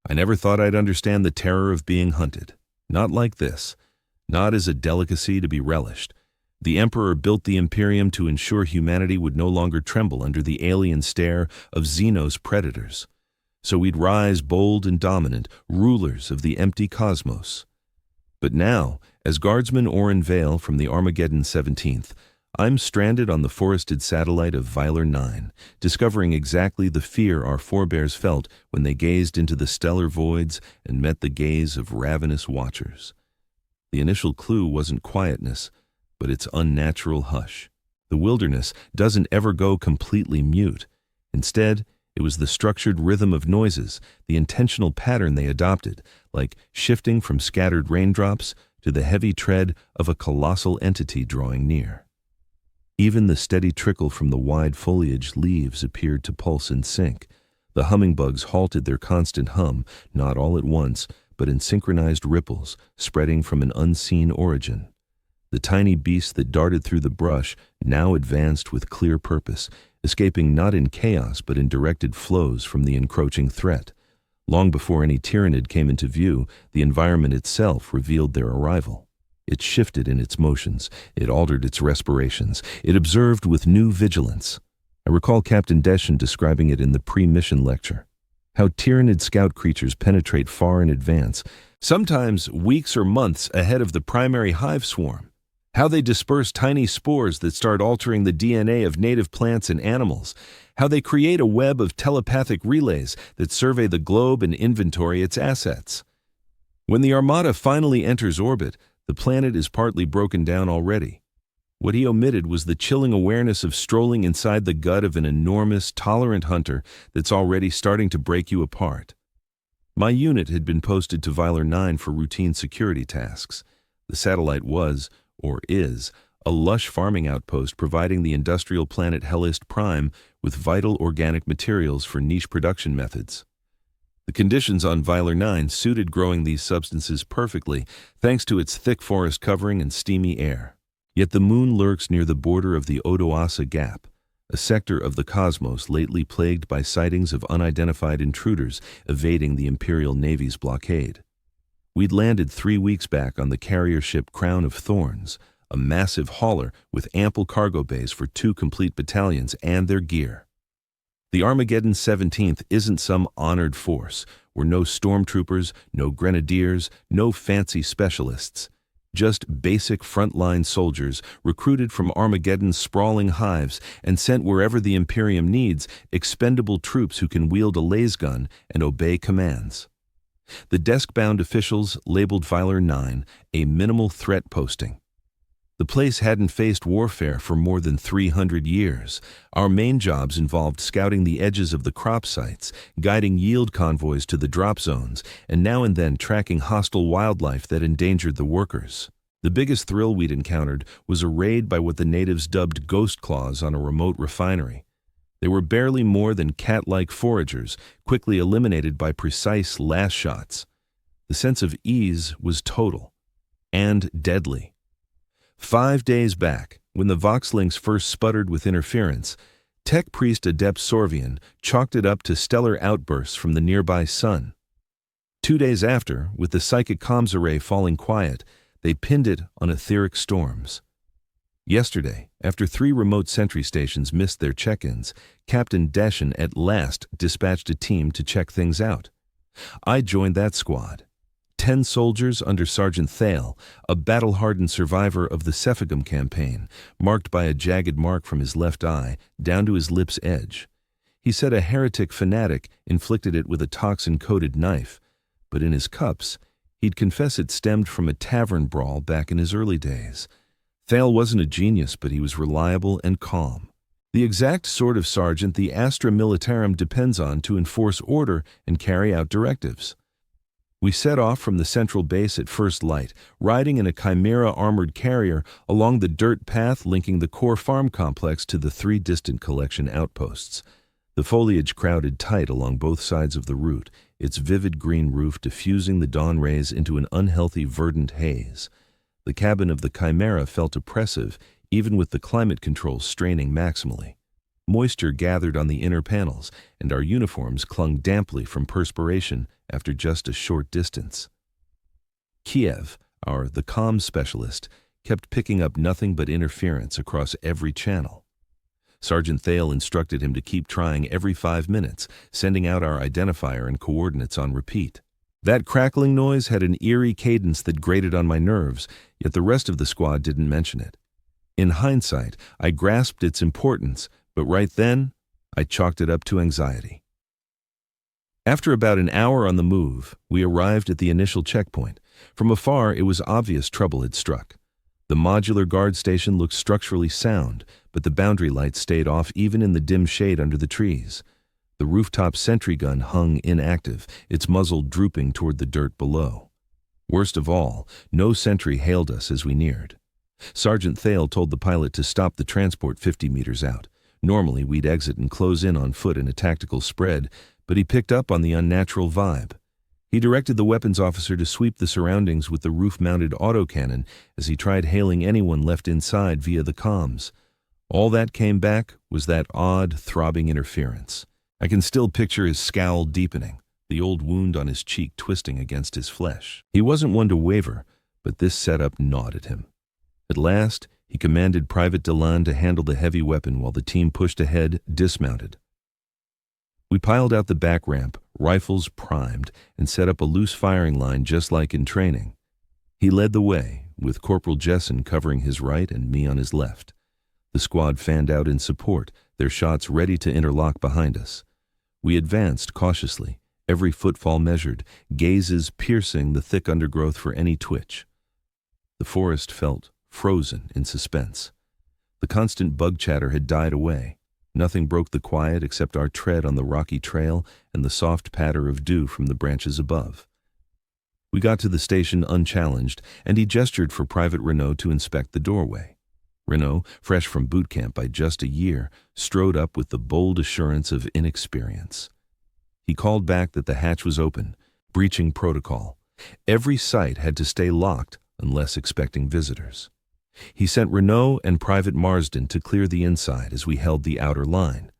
I never thought I'd understand the terror of being hunted. Not like this. Not as a delicacy to be relished. The Emperor built the Imperium to ensure humanity would no longer tremble under the alien stare of Xeno's predators. So we'd rise bold and dominant, rulers of the empty cosmos. But now, as Guardsman Oren Vale from the Armageddon 17th, I'm stranded on the forested satellite of Vilar 9, discovering exactly the fear our forebears felt when they gazed into the stellar voids and met the gaze of ravenous watchers. The initial clue wasn't quietness, but its unnatural hush. The wilderness doesn't ever go completely mute. Instead, it was the structured rhythm of noises, the intentional pattern they adopted, like shifting from scattered raindrops to the heavy tread of a colossal entity drawing near. Even the steady trickle from the wide foliage leaves appeared to pulse in sync. The hummingbugs halted their constant hum, not all at once, but in synchronized ripples, spreading from an unseen origin. The tiny beast that darted through the brush now advanced with clear purpose, escaping not in chaos but in directed flows from the encroaching threat. Long before any Tyranid came into view, the environment itself revealed their arrival. It shifted in its motions, it altered its respirations, it observed with new vigilance. I recall Captain Deshan describing it in the pre-mission lecture. How Tyranid scout creatures penetrate far in advance, sometimes weeks or months ahead of the primary hive swarm. How they disperse tiny spores that start altering the DNA of native plants and animals. How they create a web of telepathic relays that survey the globe and inventory its assets. When the Armada finally enters orbit, the planet is partly broken down already. What he omitted was the chilling awareness of strolling inside the gut of an enormous, tolerant hunter that's already starting to break you apart. My unit had been posted to Vilar 9 for routine security tasks. The satellite was, or is, a lush farming outpost providing the industrial planet Hellist Prime with vital organic materials for niche production methods. The conditions on Vilar 9 suited growing these substances perfectly, thanks to its thick forest covering and steamy air. Yet the moon lurks near the border of the Odoasa Gap, a sector of the cosmos lately plagued by sightings of unidentified intruders evading the Imperial Navy's blockade. We'd landed 3 weeks back on the carrier ship Crown of Thorns, a massive hauler with ample cargo bays for 2 complete battalions and their gear. The Armageddon 17th isn't some honored force. We're no stormtroopers, no grenadiers, no fancy specialists. Just basic frontline soldiers recruited from Armageddon's sprawling hives and sent wherever the Imperium needs expendable troops who can wield a lasgun and obey commands. The desk-bound officials labeled Vilar 9 a minimal threat posting. The place hadn't faced warfare for more than 300 years. Our main jobs involved scouting the edges of the crop sites, guiding yield convoys to the drop zones, and now and then tracking hostile wildlife that endangered the workers. The biggest thrill we'd encountered was a raid by what the natives dubbed ghost claws on a remote refinery. They were barely more than cat-like foragers, quickly eliminated by precise last shots. The sense of ease was total and deadly. 5 days back, when the Voxlings first sputtered with interference, Tech Priest Adept Sorvian chalked it up to stellar outbursts from the nearby sun. 2 days after, with the psychic comms array falling quiet, they pinned it on etheric storms. Yesterday, after 3 remote sentry stations missed their check-ins, Captain Deshan at last dispatched a team to check things out. I joined that squad. 10 soldiers under Sergeant Thale, a battle-hardened survivor of the Cephagum campaign, marked by a jagged mark from his left eye down to his lip's edge. He said a heretic fanatic inflicted it with a toxin-coated knife, but in his cups, he'd confess it stemmed from a tavern brawl back in his early days. Thale wasn't a genius, but he was reliable and calm. The exact sort of sergeant the Astra Militarum depends on to enforce order and carry out directives. We set off from the central base at first light, riding in a Chimera armored carrier along the dirt path linking the core farm complex to the 3 distant collection outposts. The foliage crowded tight along both sides of the route, its vivid green roof diffusing the dawn rays into an unhealthy verdant haze. The cabin of the Chimera felt oppressive, even with the climate controls straining maximally. Moisture gathered on the inner panels, and our uniforms clung damply from perspiration after just a short distance. Kiev, the comms specialist, kept picking up nothing but interference across every channel. Sergeant Thale instructed him to keep trying every 5 minutes, sending out our identifier and coordinates on repeat. That crackling noise had an eerie cadence that grated on my nerves, yet the rest of the squad didn't mention it. In hindsight, I grasped its importance, but right then, I chalked it up to anxiety. After about an hour on the move, we arrived at the initial checkpoint. From afar, it was obvious trouble had struck. The modular guard station looked structurally sound, but the boundary lights stayed off even in the dim shade under the trees. The rooftop sentry gun hung inactive, its muzzle drooping toward the dirt below. Worst of all, no sentry hailed us as we neared. Sergeant Thale told the pilot to stop the transport 50 meters out. Normally, we'd exit and close in on foot in a tactical spread, but he picked up on the unnatural vibe. He directed the weapons officer to sweep the surroundings with the roof-mounted autocannon as he tried hailing anyone left inside via the comms. All that came back was that odd, throbbing interference. I can still picture his scowl deepening, the old wound on his cheek twisting against his flesh. He wasn't one to waver, but this setup gnawed at him. At last, he commanded Private Delan to handle the heavy weapon while the team pushed ahead, dismounted. We piled out the back ramp, rifles primed, and set up a loose firing line just like in training. He led the way, with Corporal Jessen covering his right and me on his left. The squad fanned out in support, their shots ready to interlock behind us. We advanced cautiously, every footfall measured, gazes piercing the thick undergrowth for any twitch. The forest felt frozen in suspense. The constant bug chatter had died away. Nothing broke the quiet except our tread on the rocky trail and the soft patter of dew from the branches above. We got to the station unchallenged, and he gestured for Private Renault to inspect the doorway. Renault, fresh from boot camp by just a year, strode up with the bold assurance of inexperience. He called back that the hatch was open, breaching protocol. Every site had to stay locked unless expecting visitors. He sent Renault and Private Marsden to clear the inside as we held the outer line.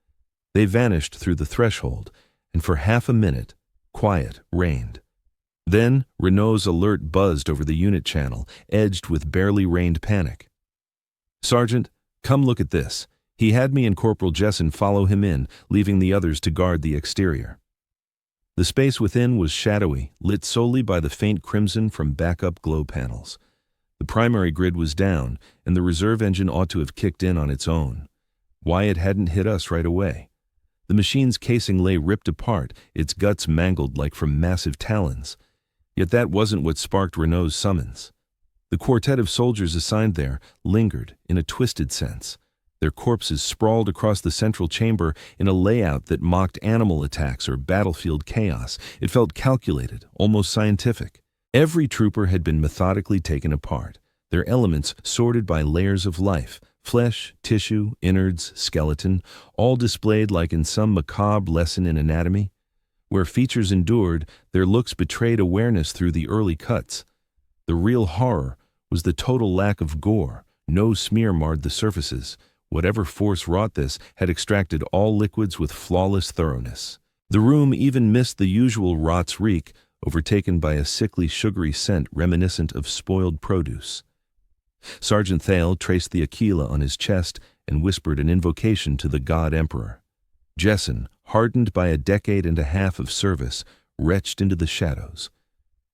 They vanished through the threshold, and for half a minute, quiet reigned. Then Renault's alert buzzed over the unit channel, edged with barely reined panic. "Sergeant, come look at this." He had me and Corporal Jessen follow him in, leaving the others to guard the exterior. The space within was shadowy, lit solely by the faint crimson from backup glow panels. The primary grid was down, and the reserve engine ought to have kicked in on its own. Why it hadn't hit us right away? The machine's casing lay ripped apart, its guts mangled like from massive talons. Yet that wasn't what sparked Renault's summons. The quartet of soldiers assigned there lingered in a twisted sense. Their corpses sprawled across the central chamber in a layout that mocked animal attacks or battlefield chaos. It felt calculated, almost scientific. Every trooper had been methodically taken apart, their elements sorted by layers of life, flesh, tissue, innards, skeleton, all displayed like in some macabre lesson in anatomy. Where features endured, their looks betrayed awareness through the early cuts. The real horror was the total lack of gore. No smear marred the surfaces. Whatever force wrought this had extracted all liquids with flawless thoroughness. The room even missed the usual rot's reek, overtaken by a sickly, sugary scent reminiscent of spoiled produce. Sergeant Thale traced the Aquila on his chest and whispered an invocation to the god emperor. Jessen, hardened by a decade and a half of service, retched into the shadows.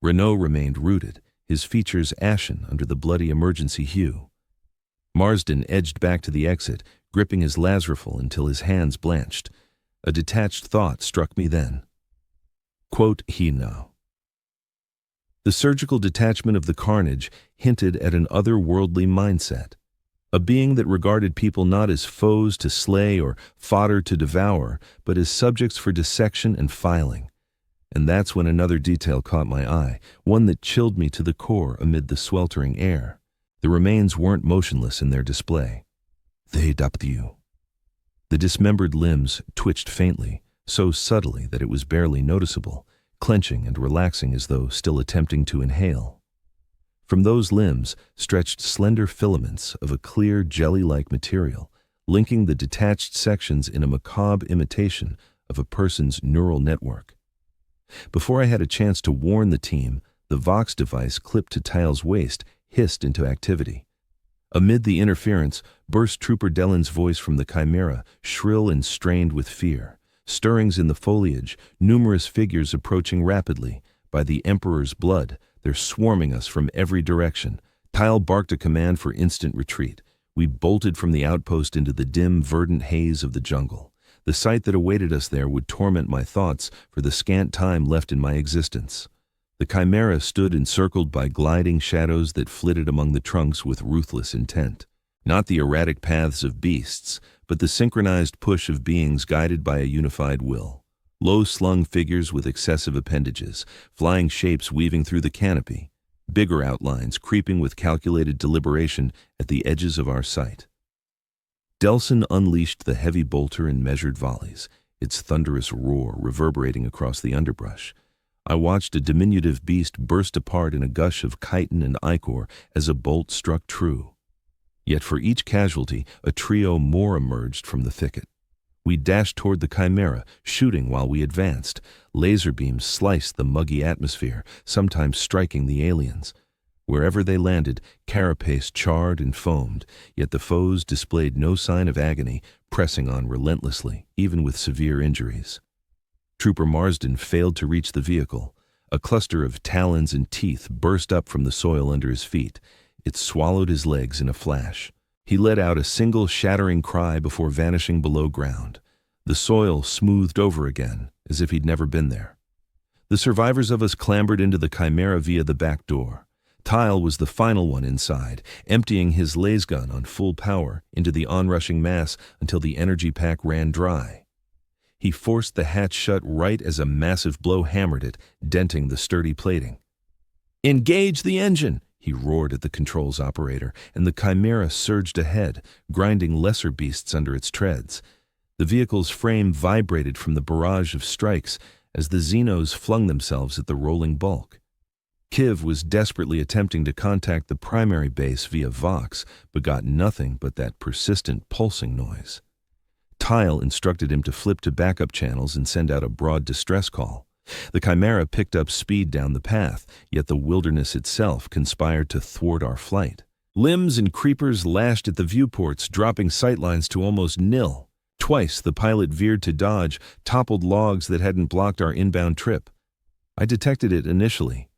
Renault remained rooted, his features ashen under the bloody emergency hue. Marsden edged back to the exit, gripping his Lazarifal until his hands blanched. A detached thought struck me then. Quote he now. The surgical detachment of the carnage hinted at an otherworldly mindset, a being that regarded people not as foes to slay or fodder to devour, but as subjects for dissection and filing. And that's when another detail caught my eye, one that chilled me to the core amid the sweltering air. The remains weren't motionless in their display. They dapped you. The dismembered limbs twitched faintly, so subtly that it was barely noticeable, clenching and relaxing as though still attempting to inhale. From those limbs stretched slender filaments of a clear jelly-like material, linking the detached sections in a macabre imitation of a person's neural network. Before I had a chance to warn the team, the Vox device clipped to Tyle's waist hissed into activity. Amid the interference burst Trooper Dellen's voice from the Chimera, shrill and strained with fear. Stirrings in the foliage, numerous figures approaching rapidly. By the Emperor's blood, they're swarming us from every direction. Tyle barked a command for instant retreat. We bolted from the outpost into the dim, verdant haze of the jungle. The sight that awaited us there would torment my thoughts for the scant time left in my existence. The Chimera stood encircled by gliding shadows that flitted among the trunks with ruthless intent. Not the erratic paths of beasts, but the synchronized push of beings guided by a unified will. Low-slung figures with excessive appendages, flying shapes weaving through the canopy, bigger outlines creeping with calculated deliberation at the edges of our sight. Delson unleashed the heavy bolter in measured volleys, its thunderous roar reverberating across the underbrush. I watched a diminutive beast burst apart in a gush of chitin and ichor as a bolt struck true. Yet for each casualty, a trio more emerged from the thicket. We dashed toward the Chimera, shooting while we advanced. Laser beams sliced the muggy atmosphere, sometimes striking the aliens. Wherever they landed, carapace charred and foamed, yet the foes displayed no sign of agony, pressing on relentlessly, even with severe injuries. Trooper Marsden failed to reach the vehicle. A cluster of talons and teeth burst up from the soil under his feet. It swallowed his legs in a flash. He let out a single shattering cry before vanishing below ground. The soil smoothed over again, as if he'd never been there. The survivors of us clambered into the Chimera via the back door. Tyle was the final one inside, emptying his lasgun on full power into the onrushing mass until the energy pack ran dry. He forced the hatch shut right as a massive blow hammered it, denting the sturdy plating. "Engage the engine!" he roared at the controls operator, and the Chimera surged ahead, grinding lesser beasts under its treads. The vehicle's frame vibrated from the barrage of strikes as the Xenos flung themselves at the rolling bulk. Kiv was desperately attempting to contact the primary base via Vox, but got nothing but that persistent pulsing noise. Tyle instructed him to flip to backup channels and send out a broad distress call. The Chimera picked up speed down the path, yet the wilderness itself conspired to thwart our flight. Limbs and creepers lashed at the viewports, dropping sightlines to almost nil. Twice the pilot veered to dodge, toppled logs that hadn't blocked our inbound trip. I detected it initially.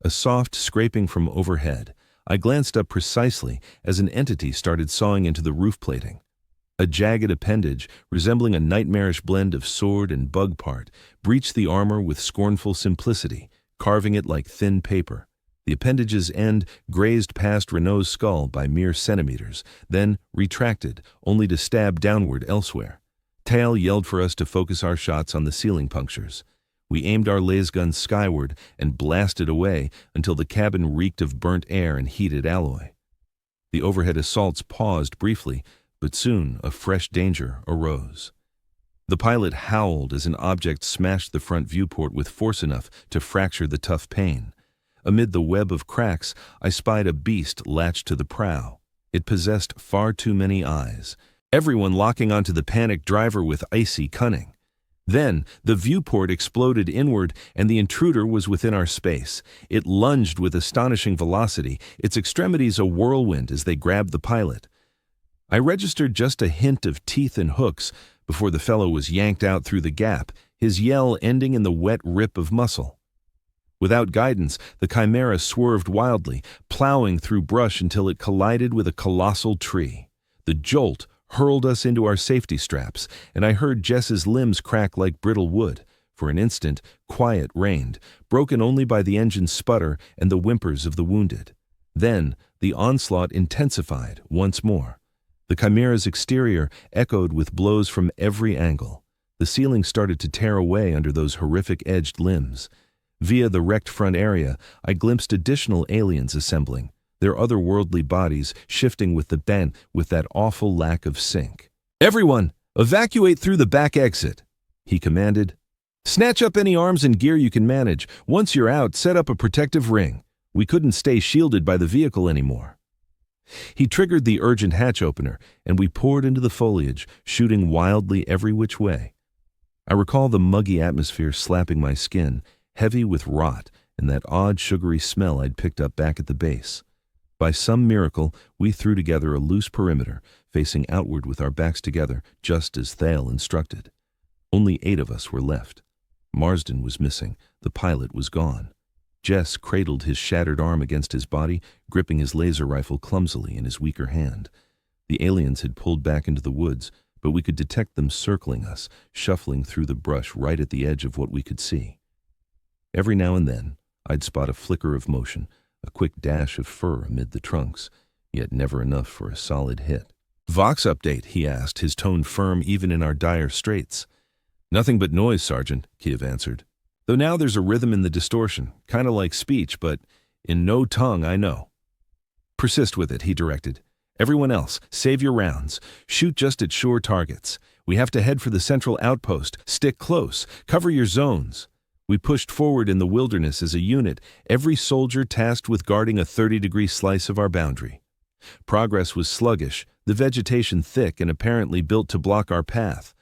A soft scraping from overhead. I glanced up precisely as an entity started sawing into the roof plating. A jagged appendage, resembling a nightmarish blend of sword and bug part, breached the armor with scornful simplicity, carving it like thin paper. The appendage's end grazed past Renault's skull by mere centimeters, then retracted, only to stab downward elsewhere. Tyle yelled for us to focus our shots on the ceiling punctures. We aimed our lasguns skyward and blasted away until the cabin reeked of burnt air and heated alloy. The overhead assaults paused briefly, but soon a fresh danger arose. The pilot howled as an object smashed the front viewport with force enough to fracture the tough pane. Amid the web of cracks, I spied a beast latched to the prow. It possessed far too many eyes, everyone locking onto the panicked driver with icy cunning. Then, the viewport exploded inward, and the intruder was within our space. It lunged with astonishing velocity, its extremities a whirlwind as they grabbed the pilot. I registered just a hint of teeth and hooks before the fellow was yanked out through the gap, his yell ending in the wet rip of muscle. Without guidance, the Chimera swerved wildly, plowing through brush until it collided with a colossal tree. The jolt hurled us into our safety straps, and I heard Jess's limbs crack like brittle wood. For an instant, quiet reigned, broken only by the engine's sputter and the whimpers of the wounded. Then, the onslaught intensified once more. The Chimera's exterior echoed with blows from every angle. The ceiling started to tear away under those horrific edged limbs. Via the wrecked front area, I glimpsed additional aliens assembling, their otherworldly bodies shifting with the bent with that awful lack of sync. "Everyone, evacuate through the back exit," he commanded. "Snatch up any arms and gear you can manage. Once you're out, set up a protective ring. We couldn't stay shielded by the vehicle anymore." He triggered the urgent hatch opener, and we poured into the foliage, shooting wildly every which way. I recall the muggy atmosphere slapping my skin, heavy with rot and that odd sugary smell I'd picked up back at the base. By some miracle, we threw together a loose perimeter, facing outward with our backs together, just as Thale instructed. Only 8 of us were left. Marsden was missing. The pilot was gone. Jess cradled his shattered arm against his body, gripping his laser rifle clumsily in his weaker hand. The aliens had pulled back into the woods, but we could detect them circling us, shuffling through the brush right at the edge of what we could see. Every now and then, I'd spot a flicker of motion, a quick dash of fur amid the trunks, yet never enough for a solid hit. "Vox update," he asked, his tone firm even in our dire straits. "Nothing but noise, Sergeant," Kiev answered. "Though now there's a rhythm in the distortion, kind of like speech, but in no tongue I know." "Persist with it," he directed. "Everyone else, save your rounds. Shoot just at sure targets. We have to head for the central outpost. Stick close. Cover your zones." We pushed forward in the wilderness as a unit, every soldier tasked with guarding a 30-degree slice of our boundary. Progress was sluggish, the vegetation thick and apparently built to block our path.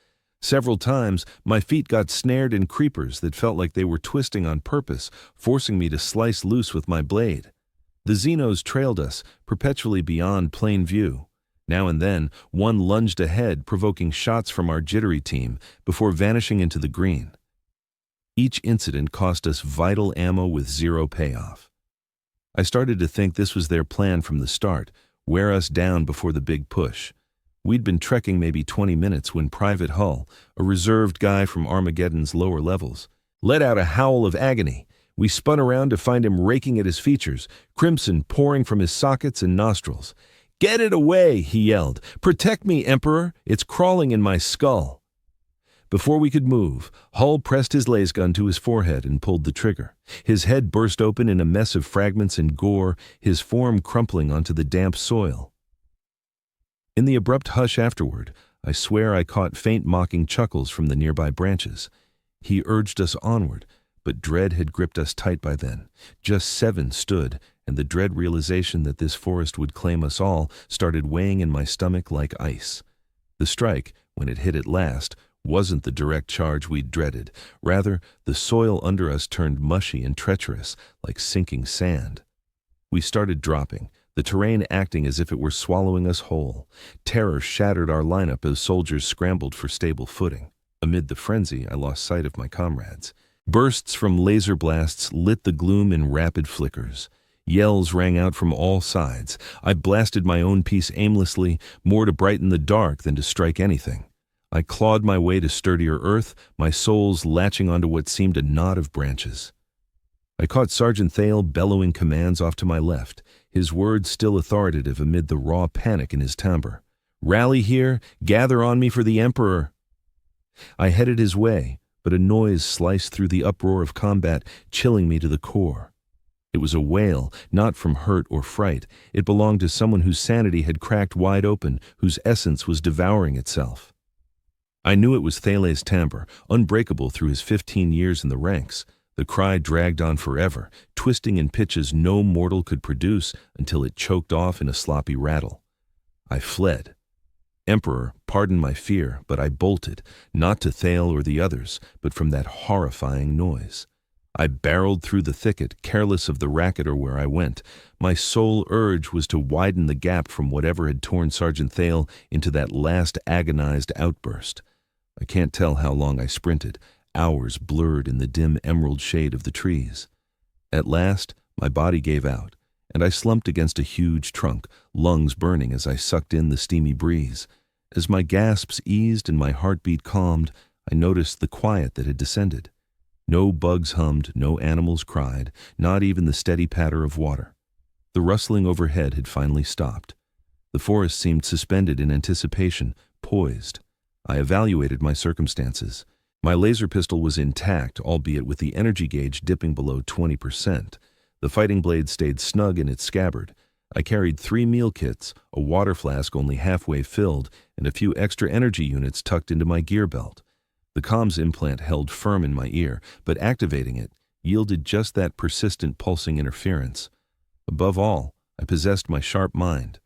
Several times, my feet got snared in creepers that felt like they were twisting on purpose, forcing me to slice loose with my blade. The Xenos trailed us, perpetually beyond plain view. Now and then, one lunged ahead, provoking shots from our jittery team, before vanishing into the green. Each incident cost us vital ammo with zero payoff. I started to think this was their plan from the start, wear us down before the big push. We'd been trekking maybe 20 minutes when Private Hull, a reserved guy from Armageddon's lower levels, let out a howl of agony. We spun around to find him raking at his features, crimson pouring from his sockets and nostrils. "Get it away," he yelled. "Protect me, Emperor. It's crawling in my skull." Before we could move, Hull pressed his lasgun to his forehead and pulled the trigger. His head burst open in a mess of fragments and gore, his form crumpling onto the damp soil. In the abrupt hush afterward, I swear I caught faint mocking chuckles from the nearby branches. He urged us onward, but dread had gripped us tight by then. Just 7 stood, and the dread realization that this forest would claim us all started weighing in my stomach like ice. The strike, when it hit at last, wasn't the direct charge we'd dreaded. Rather, the soil under us turned mushy and treacherous, like sinking sand. We started dropping, the terrain acting as if it were swallowing us whole. Terror shattered our lineup as soldiers scrambled for stable footing. Amid the frenzy, I lost sight of my comrades. Bursts from laser blasts lit the gloom in rapid flickers. Yells rang out from all sides. I blasted my own piece aimlessly, more to brighten the dark than to strike anything. I clawed my way to sturdier earth, my soles latching onto what seemed a knot of branches. I caught Sergeant Thale bellowing commands off to my left, his words still authoritative amid the raw panic in his timbre. "Rally here, gather on me for the Emperor." I headed his way, but a noise sliced through the uproar of combat, chilling me to the core. It was a wail, not from hurt or fright. It belonged to someone whose sanity had cracked wide open, whose essence was devouring itself. I knew it was Thale's timbre, unbreakable through his 15 years in the ranks. The cry dragged on forever, twisting in pitches no mortal could produce until it choked off in a sloppy rattle. I fled. Emperor, pardon my fear, but I bolted, not to Thale or the others, but from that horrifying noise. I barreled through the thicket, careless of the racket or where I went. My sole urge was to widen the gap from whatever had torn Sergeant Thale into that last agonized outburst. I can't tell how long I sprinted, hours blurred in the dim emerald shade of the trees. At last, my body gave out, and I slumped against a huge trunk, lungs burning as I sucked in the steamy breeze. As my gasps eased and my heartbeat calmed, I noticed the quiet that had descended. No bugs hummed, no animals cried, not even the steady patter of water. The rustling overhead had finally stopped. The forest seemed suspended in anticipation, poised. I evaluated my circumstances. My laser pistol was intact, albeit with the energy gauge dipping below 20%. The fighting blade stayed snug in its scabbard. I carried 3 meal kits, a water flask only halfway filled, and a few extra energy units tucked into my gear belt. The comms implant held firm in my ear, but activating it yielded just that persistent pulsing interference. Above all, I possessed my sharp mind.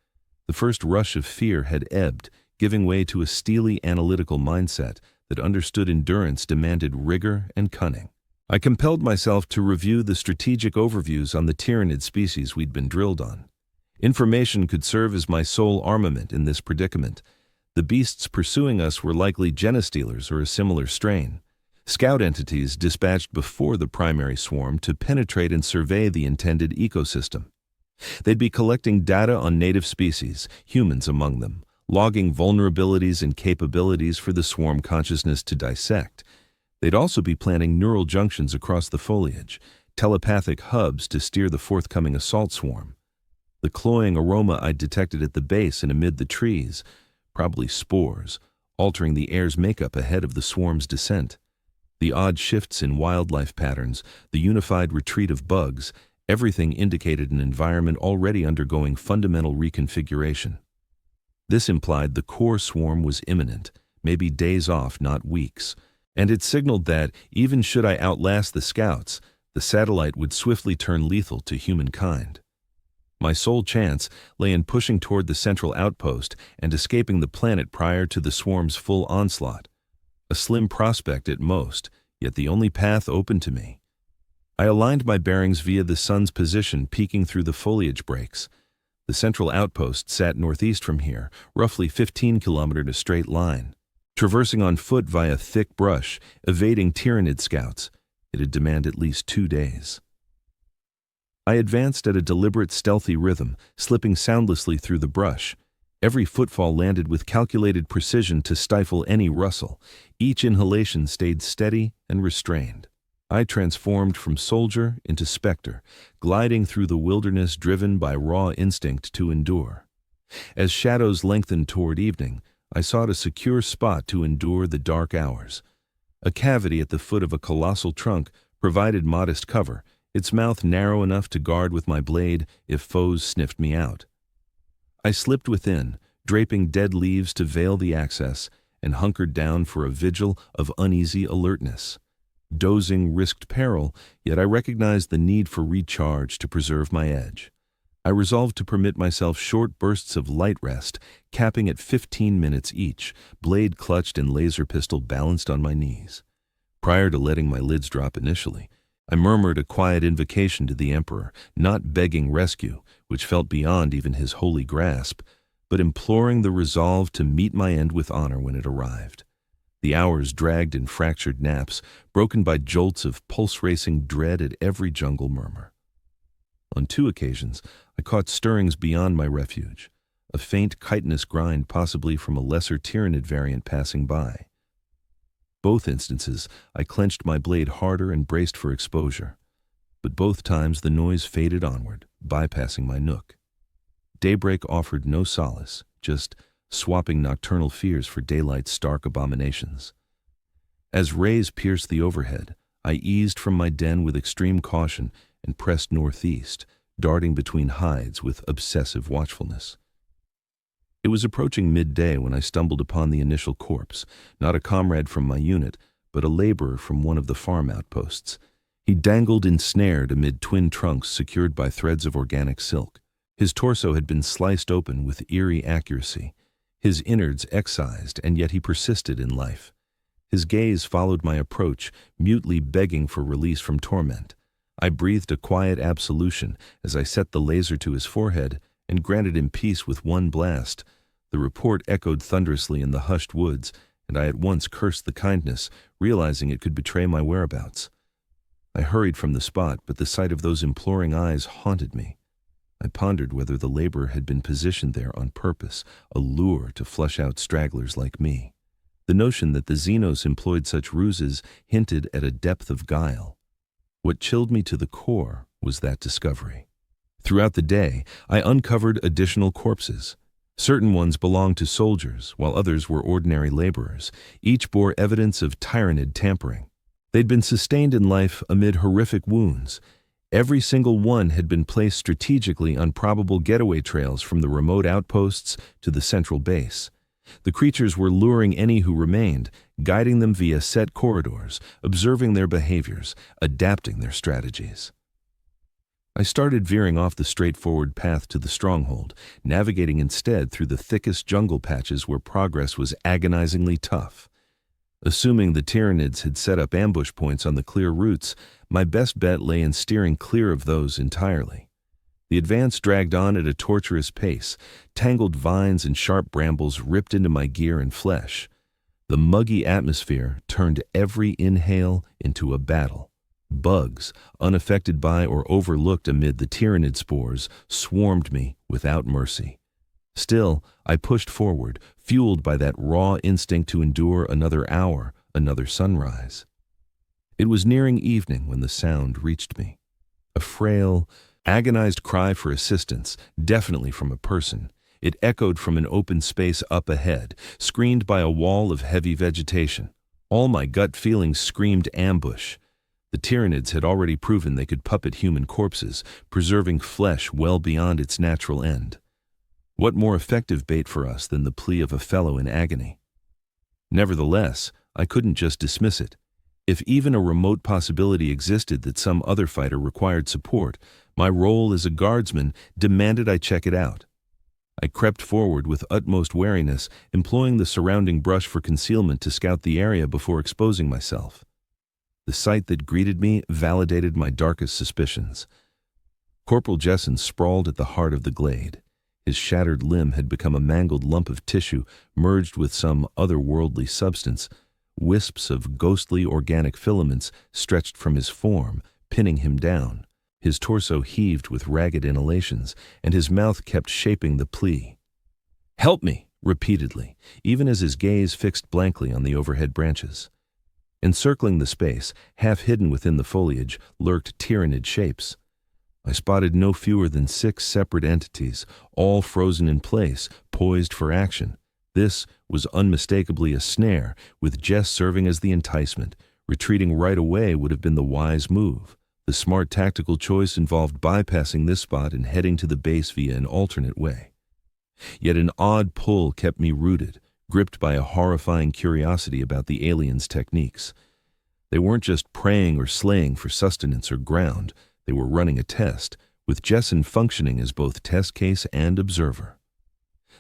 The first rush of fear had ebbed, giving way to a steely analytical mindset that understood endurance demanded rigor and cunning. I compelled myself to review the strategic overviews on the Tyranid species we'd been drilled on. Information could serve as my sole armament in this predicament. The beasts pursuing us were likely genestealers or a similar strain, scout entities dispatched before the primary swarm to penetrate and survey the intended ecosystem. They'd be collecting data on native species, humans among them, logging vulnerabilities and capabilities for the swarm consciousness to dissect. They'd also be planting neural junctions across the foliage, telepathic hubs to steer the forthcoming assault swarm. The cloying aroma I'd detected at the base and amid the trees, probably spores, altering the air's makeup ahead of the swarm's descent. The odd shifts in wildlife patterns, the unified retreat of bugs, everything indicated an environment already undergoing fundamental reconfiguration. This implied the core swarm was imminent, maybe days off, not weeks, and it signaled that, even should I outlast the scouts, the satellite would swiftly turn lethal to humankind. My sole chance lay in pushing toward the central outpost and escaping the planet prior to the swarm's full onslaught. A slim prospect at most, yet the only path open to me. I aligned my bearings via the sun's position peeking through the foliage breaks. The central outpost sat northeast from here, roughly 15 kilometers in a straight line. Traversing on foot via thick brush, evading Tyranid scouts, it'd demand at least 2 days. I advanced at a deliberate, stealthy rhythm, slipping soundlessly through the brush. Every footfall landed with calculated precision to stifle any rustle. Each inhalation stayed steady and restrained. I transformed from soldier into specter, gliding through the wilderness driven by raw instinct to endure. As shadows lengthened toward evening, I sought a secure spot to endure the dark hours. A cavity at the foot of a colossal trunk provided modest cover, its mouth narrow enough to guard with my blade if foes sniffed me out. I slipped within, draping dead leaves to veil the access, and hunkered down for a vigil of uneasy alertness. Dozing risked peril, yet I recognized the need for recharge to preserve my edge. I resolved to permit myself short bursts of light rest, capping at 15 minutes each, blade clutched and laser pistol balanced on my knees. Prior to letting my lids drop initially, I murmured a quiet invocation to the Emperor, not begging rescue, which felt beyond even his holy grasp, but imploring the resolve to meet my end with honor when it arrived. The hours dragged in fractured naps, broken by jolts of pulse-racing dread at every jungle murmur. On 2 occasions, I caught stirrings beyond my refuge, a faint chitinous grind possibly from a lesser Tyranid variant passing by. Both instances, I clenched my blade harder and braced for exposure, but both times the noise faded onward, bypassing my nook. Daybreak offered no solace, just swapping nocturnal fears for daylight's stark abominations. As rays pierced the overhead, I eased from my den with extreme caution and pressed northeast, darting between hides with obsessive watchfulness. It was approaching midday when I stumbled upon the initial corpse, not a comrade from my unit, but a laborer from one of the farm outposts. He dangled ensnared amid twin trunks secured by threads of organic silk. His torso had been sliced open with eerie accuracy, his innards excised, and yet he persisted in life. His gaze followed my approach, mutely begging for release from torment. I breathed a quiet absolution as I set the laser to his forehead and granted him peace with one blast. The report echoed thunderously in the hushed woods, and I at once cursed the kindness, realizing it could betray my whereabouts. I hurried from the spot, but the sight of those imploring eyes haunted me. I pondered whether the laborer had been positioned there on purpose, a lure to flush out stragglers like me. The notion that the Xenos employed such ruses hinted at a depth of guile. What chilled me to the core was that discovery. Throughout the day, I uncovered additional corpses. Certain ones belonged to soldiers, while others were ordinary laborers. Each bore evidence of Tyranid tampering. They'd been sustained in life amid horrific wounds. Every single one had been placed strategically on probable getaway trails from the remote outposts to the central base. The creatures were luring any who remained, guiding them via set corridors, observing their behaviors, adapting their strategies. I started veering off the straightforward path to the stronghold, navigating instead through the thickest jungle patches where progress was agonizingly tough. Assuming the Tyranids had set up ambush points on the clear routes, my best bet lay in steering clear of those entirely. The advance dragged on at a torturous pace. Tangled vines and sharp brambles ripped into my gear and flesh. The muggy atmosphere turned every inhale into a battle. Bugs, unaffected by or overlooked amid the Tyranid spores, swarmed me without mercy. Still, I pushed forward, fueled by that raw instinct to endure another hour, another sunrise. It was nearing evening when the sound reached me. A frail, agonized cry for assistance, definitely from a person. It echoed from an open space up ahead, screened by a wall of heavy vegetation. All my gut feelings screamed ambush. The Tyranids had already proven they could puppet human corpses, preserving flesh well beyond its natural end. What more effective bait for us than the plea of a fellow in agony? Nevertheless, I couldn't just dismiss it. If even a remote possibility existed that some other fighter required support, my role as a guardsman demanded I check it out. I crept forward with utmost wariness, employing the surrounding brush for concealment to scout the area before exposing myself. The sight that greeted me validated my darkest suspicions. Corporal Jessen sprawled at the heart of the glade. His shattered limb had become a mangled lump of tissue merged with some otherworldly substance. Wisps of ghostly organic filaments stretched from his form, pinning him down. His torso heaved with ragged inhalations, and his mouth kept shaping the plea. "Help me!" repeatedly, even as his gaze fixed blankly on the overhead branches. Encircling the space, half hidden within the foliage, lurked Tyranid shapes. I spotted no fewer than 6 separate entities, all frozen in place, poised for action. This was unmistakably a snare, with Jess serving as the enticement. Retreating right away would have been the wise move. The smart tactical choice involved bypassing this spot and heading to the base via an alternate way. Yet an odd pull kept me rooted, gripped by a horrifying curiosity about the aliens' techniques. They weren't just preying or slaying for sustenance or ground. They were running a test, with Jessen functioning as both test case and observer.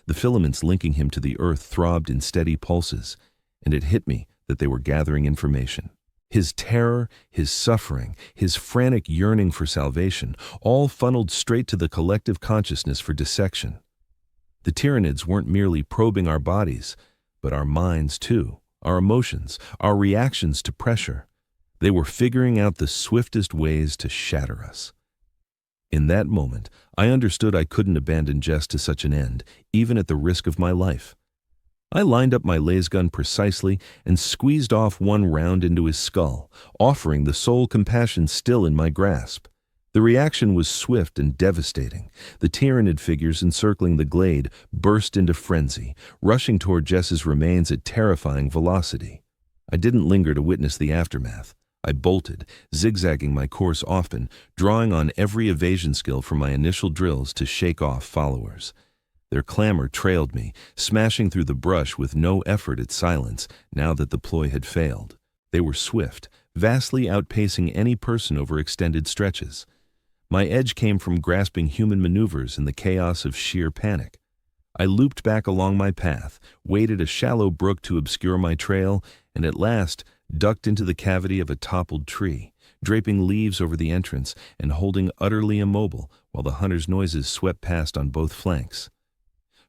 The filaments linking him to the earth throbbed in steady pulses, and it hit me that they were gathering information. His terror, his suffering, his frantic yearning for salvation, all funneled straight to the collective consciousness for dissection. The Tyranids weren't merely probing our bodies, but our minds too, our emotions, our reactions to pressure. They were figuring out the swiftest ways to shatter us. In that moment, I understood I couldn't abandon Jess to such an end, even at the risk of my life. I lined up my lasgun precisely and squeezed off one round into his skull, offering the sole compassion still in my grasp. The reaction was swift and devastating. The Tyranid figures encircling the glade burst into frenzy, rushing toward Jess's remains at terrifying velocity. I didn't linger to witness the aftermath. I bolted, zigzagging my course often, drawing on every evasion skill from my initial drills to shake off followers. Their clamor trailed me, smashing through the brush with no effort at silence now that the ploy had failed. They were swift, vastly outpacing any person over extended stretches. My edge came from grasping human maneuvers in the chaos of sheer panic. I looped back along my path, waded a shallow brook to obscure my trail, and at last ducked into the cavity of a toppled tree, draping leaves over the entrance and holding utterly immobile while the hunter's noises swept past on both flanks.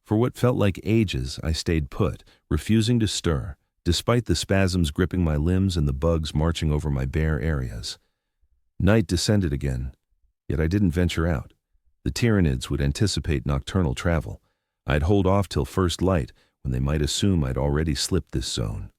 For what felt like ages, I stayed put, refusing to stir, despite the spasms gripping my limbs and the bugs marching over my bare areas. Night descended again, yet I didn't venture out. The Tyranids would anticipate nocturnal travel. I'd hold off till first light, when they might assume I'd already slipped this zone.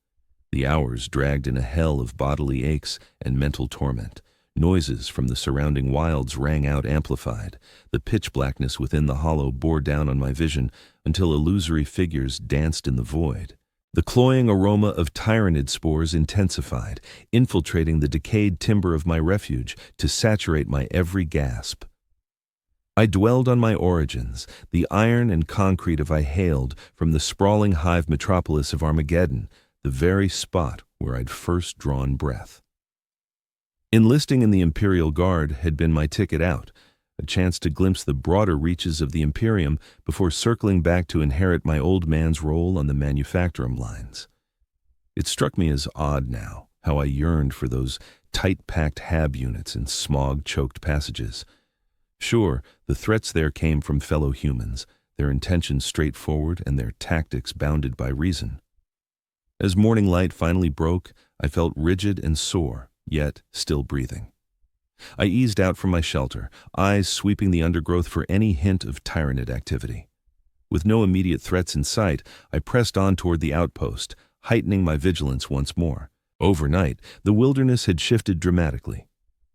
The hours dragged in a hell of bodily aches and mental torment. Noises from the surrounding wilds rang out amplified. The pitch blackness within the hollow bore down on my vision until illusory figures danced in the void. The cloying aroma of Tyranid spores intensified, infiltrating the decayed timber of my refuge to saturate my every gasp. I dwelled on my origins, the iron and concrete of I hailed from the sprawling hive metropolis of Armageddon, the very spot where I'd first drawn breath. Enlisting in the Imperial Guard had been my ticket out. a chance to glimpse the broader reaches of the Imperium before circling back to inherit my old man's role on the manufacturing lines. It struck me as odd now, how I yearned for those tight-packed hab units in smog-choked passages. Sure, the threats there came from fellow humans, their intentions straightforward and their tactics bounded by reason. As morning light finally broke, I felt rigid and sore, yet still breathing. I eased out from my shelter, eyes sweeping the undergrowth for any hint of Tyranid activity. With no immediate threats in sight, I pressed on toward the outpost, heightening my vigilance once more. Overnight, the wilderness had shifted dramatically.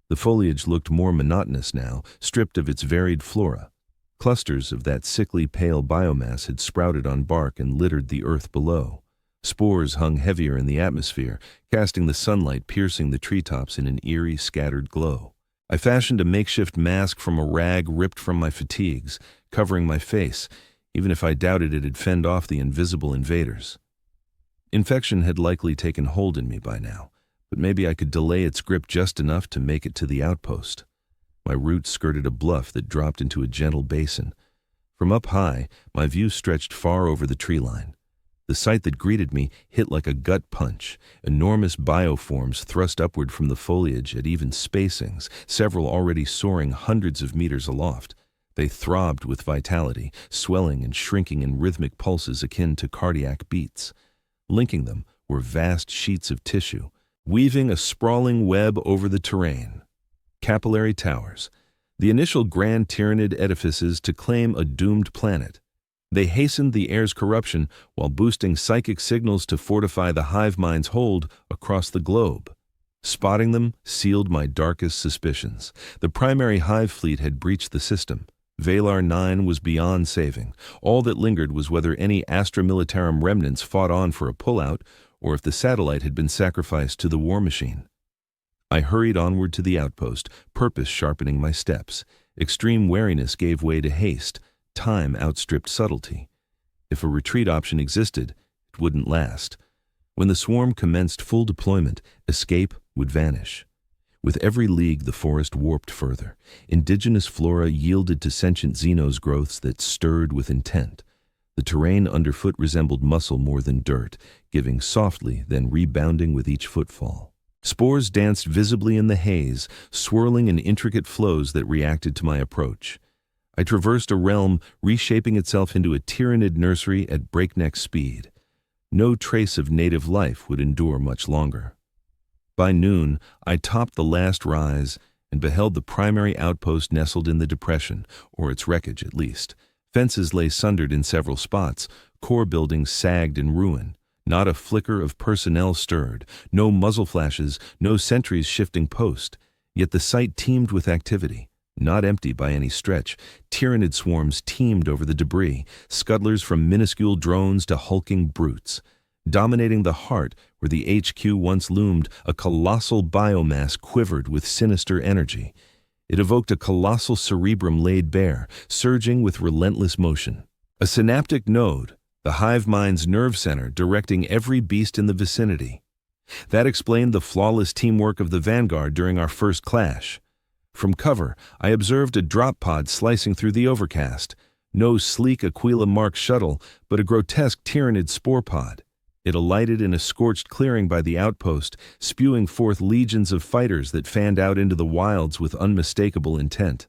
The foliage looked more monotonous now, stripped of its varied flora. Clusters of that sickly pale biomass had sprouted on bark and littered the earth below. Spores hung heavier in the atmosphere, casting the sunlight piercing the treetops in an eerie, scattered glow. I fashioned a makeshift mask from a rag ripped from my fatigues, covering my face, even if I doubted it had fended off the invisible invaders. Infection had likely taken hold in me by now, but maybe I could delay its grip just enough to make it to the outpost. My route skirted a bluff that dropped into a gentle basin. From up high, my view stretched far over the tree line. The sight that greeted me hit like a gut punch. Enormous bioforms thrust upward from the foliage at even spacings, several already soaring hundreds of meters aloft. They throbbed with vitality, swelling and shrinking in rhythmic pulses akin to cardiac beats. Linking them were vast sheets of tissue, weaving a sprawling web over the terrain. Capillary towers, the initial grand Tyranid edifices to claim a doomed planet. They hastened the air's corruption while boosting psychic signals to fortify the hive mind's hold across the globe. Spotting them sealed my darkest suspicions. The primary hive fleet had breached the system. Valar 9 was beyond saving. All that lingered was whether any Astra Militarum remnants fought on for a pullout or if the satellite had been sacrificed to the war machine. I hurried onward to the outpost, purpose sharpening my steps. Extreme wariness gave way to haste. Time outstripped subtlety. If a retreat option existed, it wouldn't last. When the swarm commenced full deployment, escape would vanish. With every league, the forest warped further. Indigenous flora yielded to sentient xenos growths that stirred with intent. The terrain underfoot resembled muscle more than dirt, giving softly, then rebounding with each footfall. Spores danced visibly in the haze, swirling in intricate flows that reacted to my approach. I traversed a realm reshaping itself into a Tyranid nursery at breakneck speed. No trace of native life would endure much longer. By noon, I topped the last rise and beheld the primary outpost nestled in the depression, or its wreckage at least. Fences lay sundered in several spots, core buildings sagged in ruin. Not a flicker of personnel stirred, no muzzle flashes, no sentries shifting post. Yet the site teemed with activity. Not empty by any stretch, Tyranid swarms teemed over the debris, scuttlers from minuscule drones to hulking brutes. Dominating the heart, where the HQ once loomed, a colossal biomass quivered with sinister energy. It evoked a colossal cerebrum laid bare, surging with relentless motion. A synaptic node, the hive mind's nerve center directing every beast in the vicinity. That explained the flawless teamwork of the vanguard during our first clash. From cover, I observed a drop pod slicing through the overcast. No sleek Aquila-marked shuttle, but a grotesque Tyranid spore pod. It alighted in a scorched clearing by the outpost, spewing forth legions of fighters that fanned out into the wilds with unmistakable intent.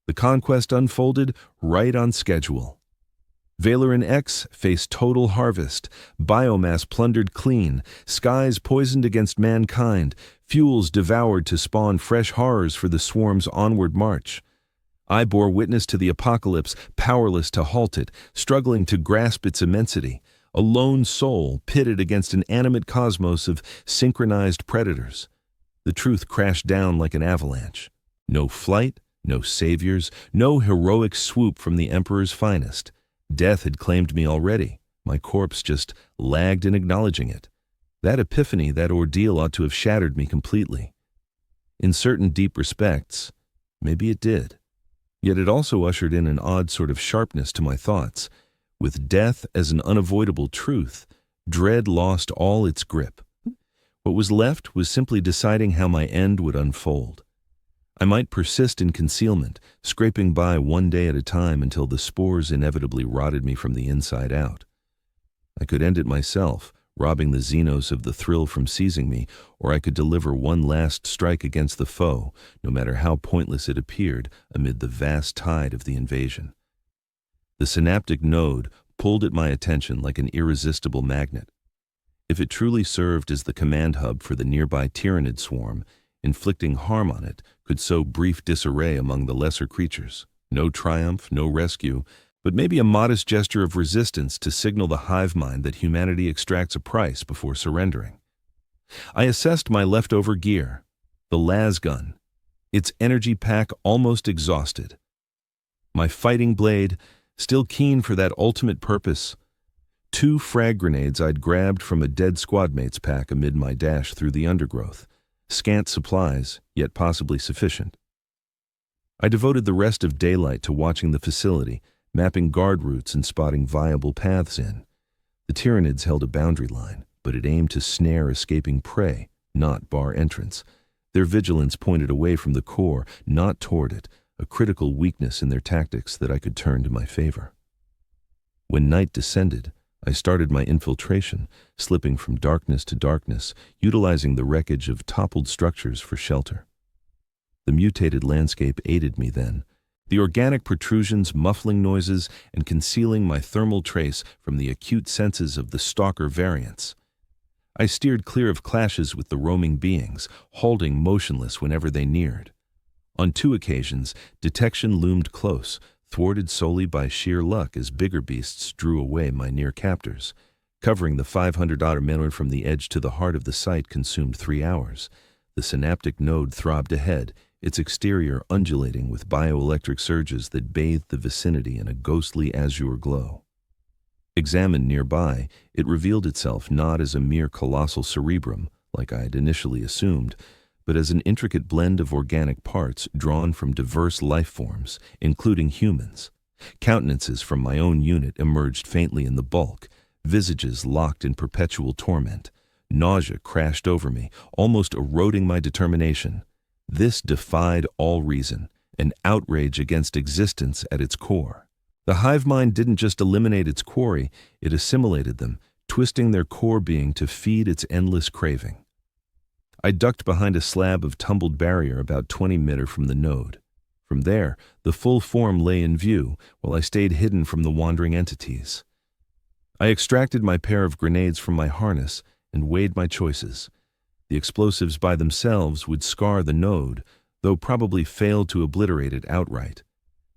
The conquest unfolded right on schedule. Valoran X faced total harvest, biomass plundered clean, skies poisoned against mankind, fuels devoured to spawn fresh horrors for the swarm's onward march. I bore witness to the apocalypse, powerless to halt it, struggling to grasp its immensity, a lone soul pitted against an animate cosmos of synchronized predators. The truth crashed down like an avalanche. No flight, no saviors, no heroic swoop from the Emperor's finest. Death had claimed me already. My corpse just lagged in acknowledging it. That epiphany, that ordeal ought to have shattered me completely. In certain deep respects, maybe it did. Yet it also ushered in an odd sort of sharpness to my thoughts. With death as an unavoidable truth, dread lost all its grip. What was left was simply deciding how my end would unfold. I might persist in concealment, scraping by one day at a time until the spores inevitably rotted me from the inside out. I could end it myself, robbing the Xenos of the thrill from seizing me, or I could deliver one last strike against the foe, no matter how pointless it appeared amid the vast tide of the invasion. The synaptic node pulled at my attention like an irresistible magnet. If it truly served as the command hub for the nearby Tyranid swarm, inflicting harm on it could sow brief disarray among the lesser creatures. No triumph, no rescue, but maybe a modest gesture of resistance to signal the hive mind that humanity extracts a price before surrendering. I assessed my leftover gear. The las gun, its energy pack almost exhausted. My fighting blade, still keen for that ultimate purpose. 2 frag grenades I'd grabbed from a dead squadmate's pack amid my dash through the undergrowth. Scant supplies, yet possibly sufficient. I devoted the rest of daylight to watching the facility, mapping guard routes and spotting viable paths in. The Tyranids held a boundary line, but it aimed to snare escaping prey, not bar entrance. Their vigilance pointed away from the core, not toward it, a critical weakness in their tactics that I could turn to my favor. When night descended, I started my infiltration, slipping from darkness to darkness, utilizing the wreckage of toppled structures for shelter. The mutated landscape aided me then, the organic protrusions muffling noises and concealing my thermal trace from the acute senses of the stalker variants. I steered clear of clashes with the roaming beings, halting motionless whenever they neared. On 2 occasions, detection loomed close, thwarted solely by sheer luck as bigger beasts drew away my near captors. Covering the 500-odd men from the edge to the heart of the site consumed 3 hours. The synaptic node throbbed ahead, its exterior undulating with bioelectric surges that bathed the vicinity in a ghostly azure glow. Examined nearby, it revealed itself not as a mere colossal cerebrum, like I had initially assumed, but as an intricate blend of organic parts drawn from diverse life forms, including humans. Countenances from my own unit emerged faintly in the bulk, visages locked in perpetual torment. Nausea crashed over me, almost eroding my determination. This defied all reason, an outrage against existence at its core. The hive mind didn't just eliminate its quarry, it assimilated them, twisting their core being to feed its endless craving. I ducked behind a slab of tumbled barrier about 20 meters from the node. From there, the full form lay in view, while I stayed hidden from the wandering entities. I extracted my pair of grenades from my harness and weighed my choices. The explosives by themselves would scar the node, though probably fail to obliterate it outright.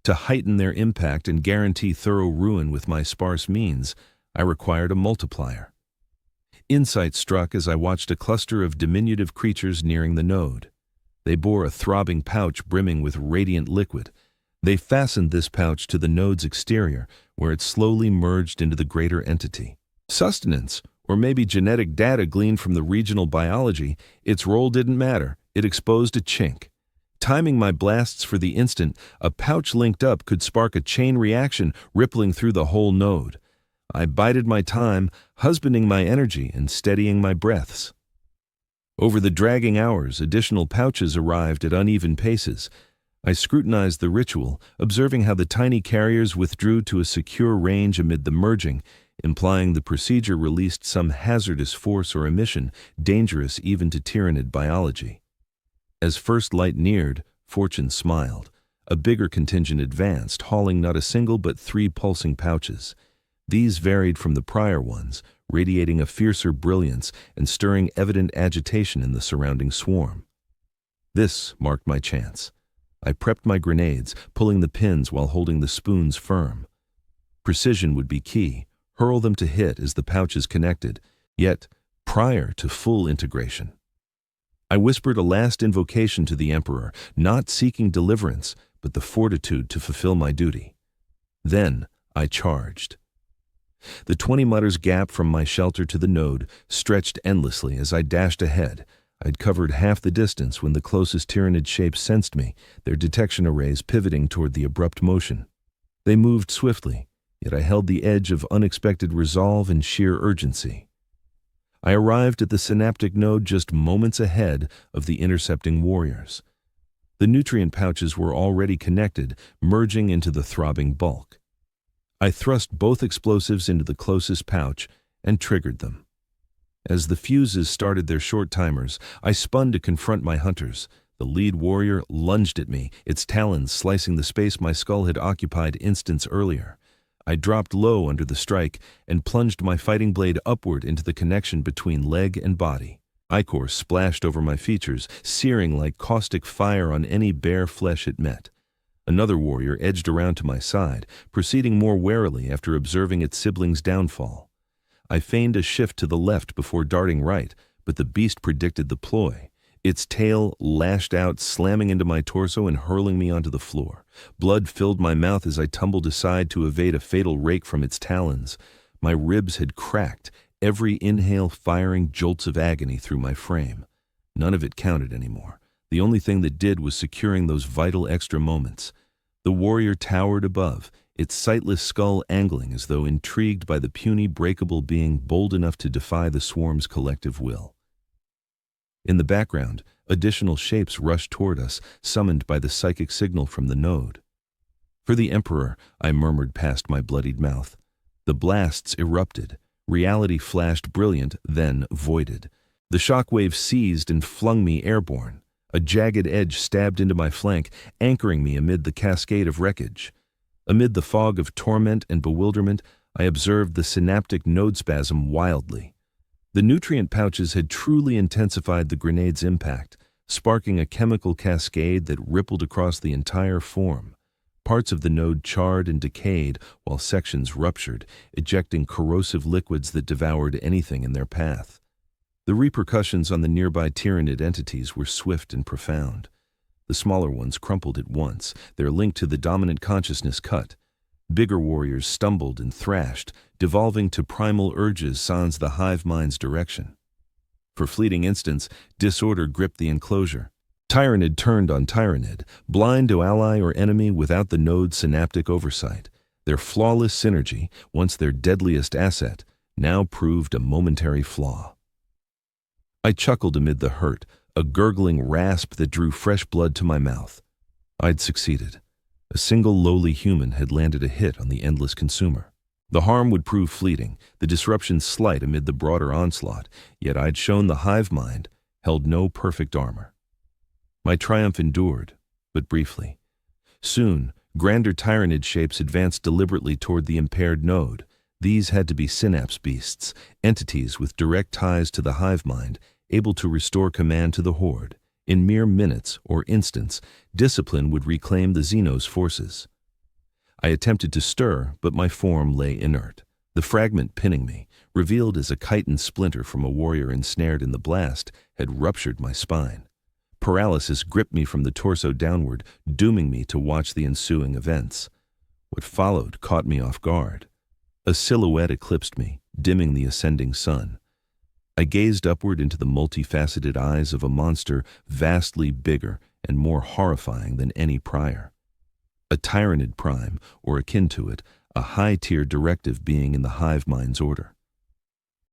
To heighten their impact and guarantee thorough ruin with my sparse means, I required a multiplier. Insight struck as I watched a cluster of diminutive creatures nearing the node. They bore a throbbing pouch brimming with radiant liquid. They fastened this pouch to the node's exterior, where it slowly merged into the greater entity. Sustenance, or maybe genetic data gleaned from the regional biology, its role didn't matter. It exposed a chink. Timing my blasts for the instant, a pouch linked up could spark a chain reaction rippling through the whole node. I bided my time, husbanding my energy and steadying my breaths. Over the dragging hours, additional pouches arrived at uneven paces. I scrutinized the ritual, observing how the tiny carriers withdrew to a secure range amid the merging, implying the procedure released some hazardous force or emission, dangerous even to Tyranid biology. As first light neared, fortune smiled. A bigger contingent advanced, hauling not a single but 3 pulsing pouches. These varied from the prior ones, radiating a fiercer brilliance and stirring evident agitation in the surrounding swarm. This marked my chance. I prepped my grenades, pulling the pins while holding the spoons firm. Precision would be key, hurl them to hit as the pouches connected, yet prior to full integration. I whispered a last invocation to the Emperor, not seeking deliverance, but the fortitude to fulfill my duty. Then I charged. The 20 meters gap from my shelter to the node stretched endlessly as I dashed ahead. I'd covered half the distance when the closest Tyranid shapes sensed me, their detection arrays pivoting toward the abrupt motion. They moved swiftly, yet I held the edge of unexpected resolve and sheer urgency. I arrived at the synaptic node just moments ahead of the intercepting warriors. The nutrient pouches were already connected, merging into the throbbing bulk. I thrust both explosives into the closest pouch and triggered them. As the fuses started their short timers, I spun to confront my hunters. The lead warrior lunged at me, its talons slicing the space my skull had occupied instants earlier. I dropped low under the strike and plunged my fighting blade upward into the connection between leg and body. Ichor splashed over my features, searing like caustic fire on any bare flesh it met. Another warrior edged around to my side, proceeding more warily after observing its sibling's downfall. I feigned a shift to the left before darting right, but the beast predicted the ploy. Its tail lashed out, slamming into my torso and hurling me onto the floor. Blood filled my mouth as I tumbled aside to evade a fatal rake from its talons. My ribs had cracked, every inhale firing jolts of agony through my frame. None of it counted anymore. The only thing that did was securing those vital extra moments. The warrior towered above, its sightless skull angling as though intrigued by the puny, breakable being bold enough to defy the swarm's collective will. In the background, additional shapes rushed toward us, summoned by the psychic signal from the node. "For the Emperor," I murmured past my bloodied mouth. The blasts erupted. Reality flashed brilliant, then voided. The shockwave seized and flung me airborne. A jagged edge stabbed into my flank, anchoring me amid the cascade of wreckage. Amid the fog of torment and bewilderment, I observed the synaptic node spasm wildly. The nutrient pouches had truly intensified the grenade's impact, sparking a chemical cascade that rippled across the entire form. Parts of the node charred and decayed, while sections ruptured, ejecting corrosive liquids that devoured anything in their path. The repercussions on the nearby Tyranid entities were swift and profound. The smaller ones crumpled at once, their link to the dominant consciousness cut. Bigger warriors stumbled and thrashed, devolving to primal urges sans the hive mind's direction. For fleeting instants, disorder gripped the enclosure. Tyranid turned on Tyranid, blind to ally or enemy without the node's synaptic oversight. Their flawless synergy, once their deadliest asset, now proved a momentary flaw. I chuckled amid the hurt, a gurgling rasp that drew fresh blood to my mouth. I'd succeeded. A single lowly human had landed a hit on the endless consumer. The harm would prove fleeting, the disruption slight amid the broader onslaught, yet I'd shown the hive mind held no perfect armor. My triumph endured, but briefly. Soon, grander Tyranid shapes advanced deliberately toward the impaired node. These had to be synapse beasts, entities with direct ties to the hive mind, able to restore command to the horde. In mere minutes or instants, discipline would reclaim the Xenos forces. I attempted to stir, but my form lay inert. The fragment pinning me, revealed as a chitin splinter from a warrior ensnared in the blast, had ruptured my spine. Paralysis gripped me from the torso downward, dooming me to watch the ensuing events. What followed caught me off guard. A silhouette eclipsed me, dimming the ascending sun. I gazed upward into the multifaceted eyes of a monster vastly bigger and more horrifying than any prior. A Tyranid prime, or akin to it, a high-tier directive being in the hive mind's order.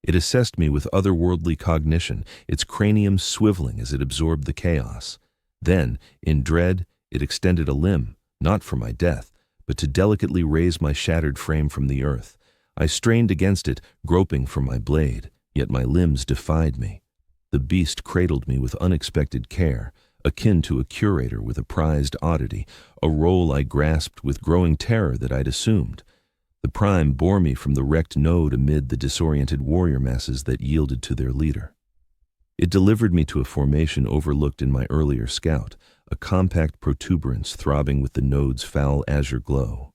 It assessed me with otherworldly cognition, its cranium swiveling as it absorbed the chaos. Then, in dread, it extended a limb, not for my death, but to delicately raise my shattered frame from the earth. I strained against it, groping for my blade. Yet my limbs defied me. The beast cradled me with unexpected care, akin to a curator with a prized oddity, a role I grasped with growing terror that I'd assumed. The prime bore me from the wrecked node amid the disoriented warrior masses that yielded to their leader. It delivered me to a formation overlooked in my earlier scout, a compact protuberance throbbing with the node's foul azure glow.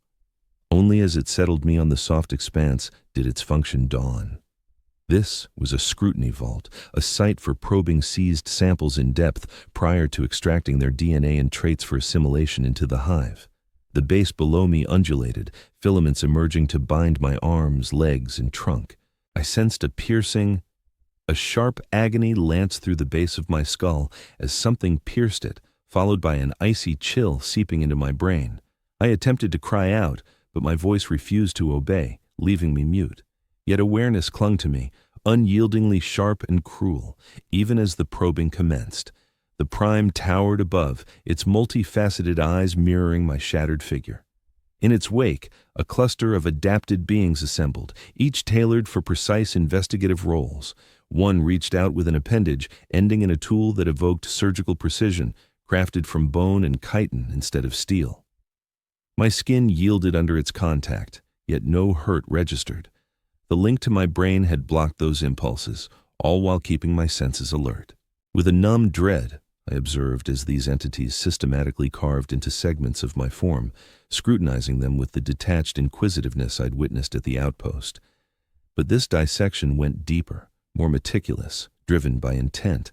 Only as it settled me on the soft expanse did its function dawn. This was a scrutiny vault, a site for probing seized samples in depth prior to extracting their DNA and traits for assimilation into the hive. The base below me undulated, filaments emerging to bind my arms, legs, and trunk. I sensed a sharp agony lanced through the base of my skull as something pierced it, followed by an icy chill seeping into my brain. I attempted to cry out, but my voice refused to obey, leaving me mute. Yet awareness clung to me, unyieldingly sharp and cruel, even as the probing commenced. The Prime towered above, its multifaceted eyes mirroring my shattered figure. In its wake, a cluster of adapted beings assembled, each tailored for precise investigative roles. One reached out with an appendage, ending in a tool that evoked surgical precision, crafted from bone and chitin instead of steel. My skin yielded under its contact, yet no hurt registered. The link to my brain had blocked those impulses, all while keeping my senses alert. With a numb dread, I observed as these entities systematically carved into segments of my form, scrutinizing them with the detached inquisitiveness I'd witnessed at the outpost. But this dissection went deeper, more meticulous, driven by intent.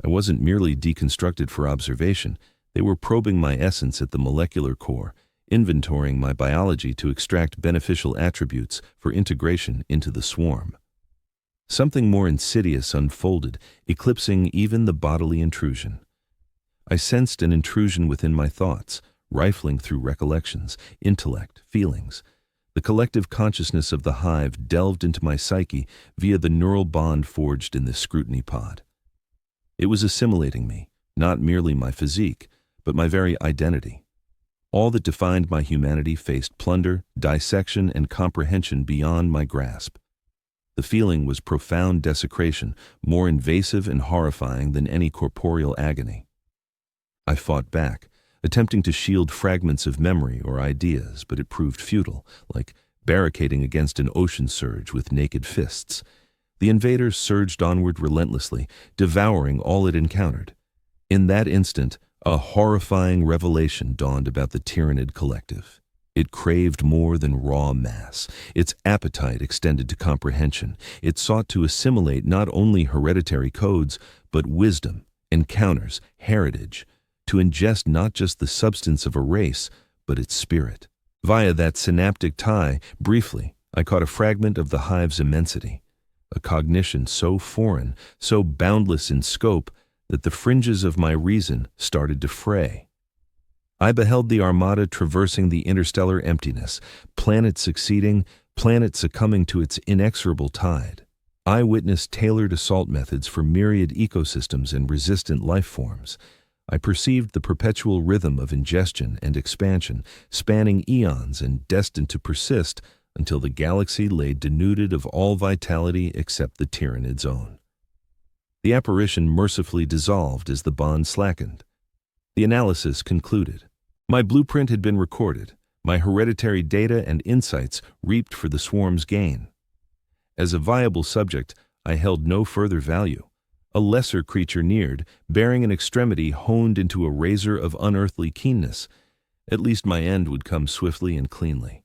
I wasn't merely deconstructed for observation. They were probing my essence at the molecular core, inventorying my biology to extract beneficial attributes for integration into the swarm. Something more insidious unfolded, eclipsing even the bodily intrusion. I sensed an intrusion within my thoughts, rifling through recollections, intellect, feelings. The collective consciousness of the hive delved into my psyche via the neural bond forged in this scrutiny pod. It was assimilating me, not merely my physique, but my very identity. All that defined my humanity faced plunder, dissection, and comprehension beyond my grasp. The feeling was profound desecration, more invasive and horrifying than any corporeal agony. I fought back, attempting to shield fragments of memory or ideas, but it proved futile, like barricading against an ocean surge with naked fists. The invaders surged onward relentlessly, devouring all it encountered. In that instant, a horrifying revelation dawned about the Tyranid collective. It craved more than raw mass. Its appetite extended to comprehension. It sought to assimilate not only hereditary codes, but wisdom, encounters, heritage, to ingest not just the substance of a race, but its spirit. Via that synaptic tie, briefly, I caught a fragment of the hive's immensity, a cognition so foreign, so boundless in scope, that the fringes of my reason started to fray. I beheld the armada traversing the interstellar emptiness, planet succeeding, planet succumbing to its inexorable tide. I witnessed tailored assault methods for myriad ecosystems and resistant life forms. I perceived the perpetual rhythm of ingestion and expansion, spanning eons and destined to persist until the galaxy lay denuded of all vitality except the Tyranid's own. The apparition mercifully dissolved as the bond slackened. The analysis concluded. My blueprint had been recorded, my hereditary data and insights reaped for the swarm's gain. As a viable subject, I held no further value. A lesser creature neared, bearing an extremity honed into a razor of unearthly keenness. At least my end would come swiftly and cleanly.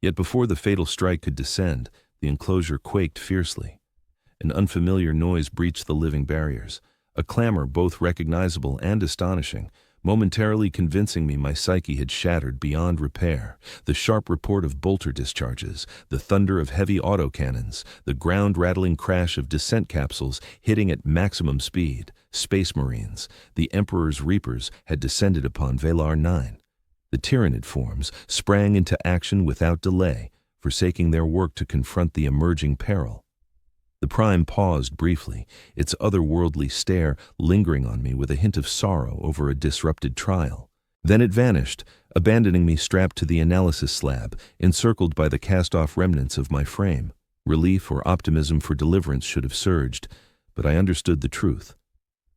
Yet before the fatal strike could descend, the enclosure quaked fiercely. An unfamiliar noise breached the living barriers, a clamor both recognizable and astonishing, momentarily convincing me my psyche had shattered beyond repair. The sharp report of bolter discharges, the thunder of heavy autocannons, the ground-rattling crash of descent capsules hitting at maximum speed. Space Marines, the Emperor's Reapers, had descended upon Valar 9. The Tyranid forms sprang into action without delay, forsaking their work to confront the emerging peril. The Prime paused briefly, its otherworldly stare lingering on me with a hint of sorrow over a disrupted trial. Then it vanished, abandoning me strapped to the analysis slab, encircled by the cast-off remnants of my frame. Relief or optimism for deliverance should have surged, but I understood the truth.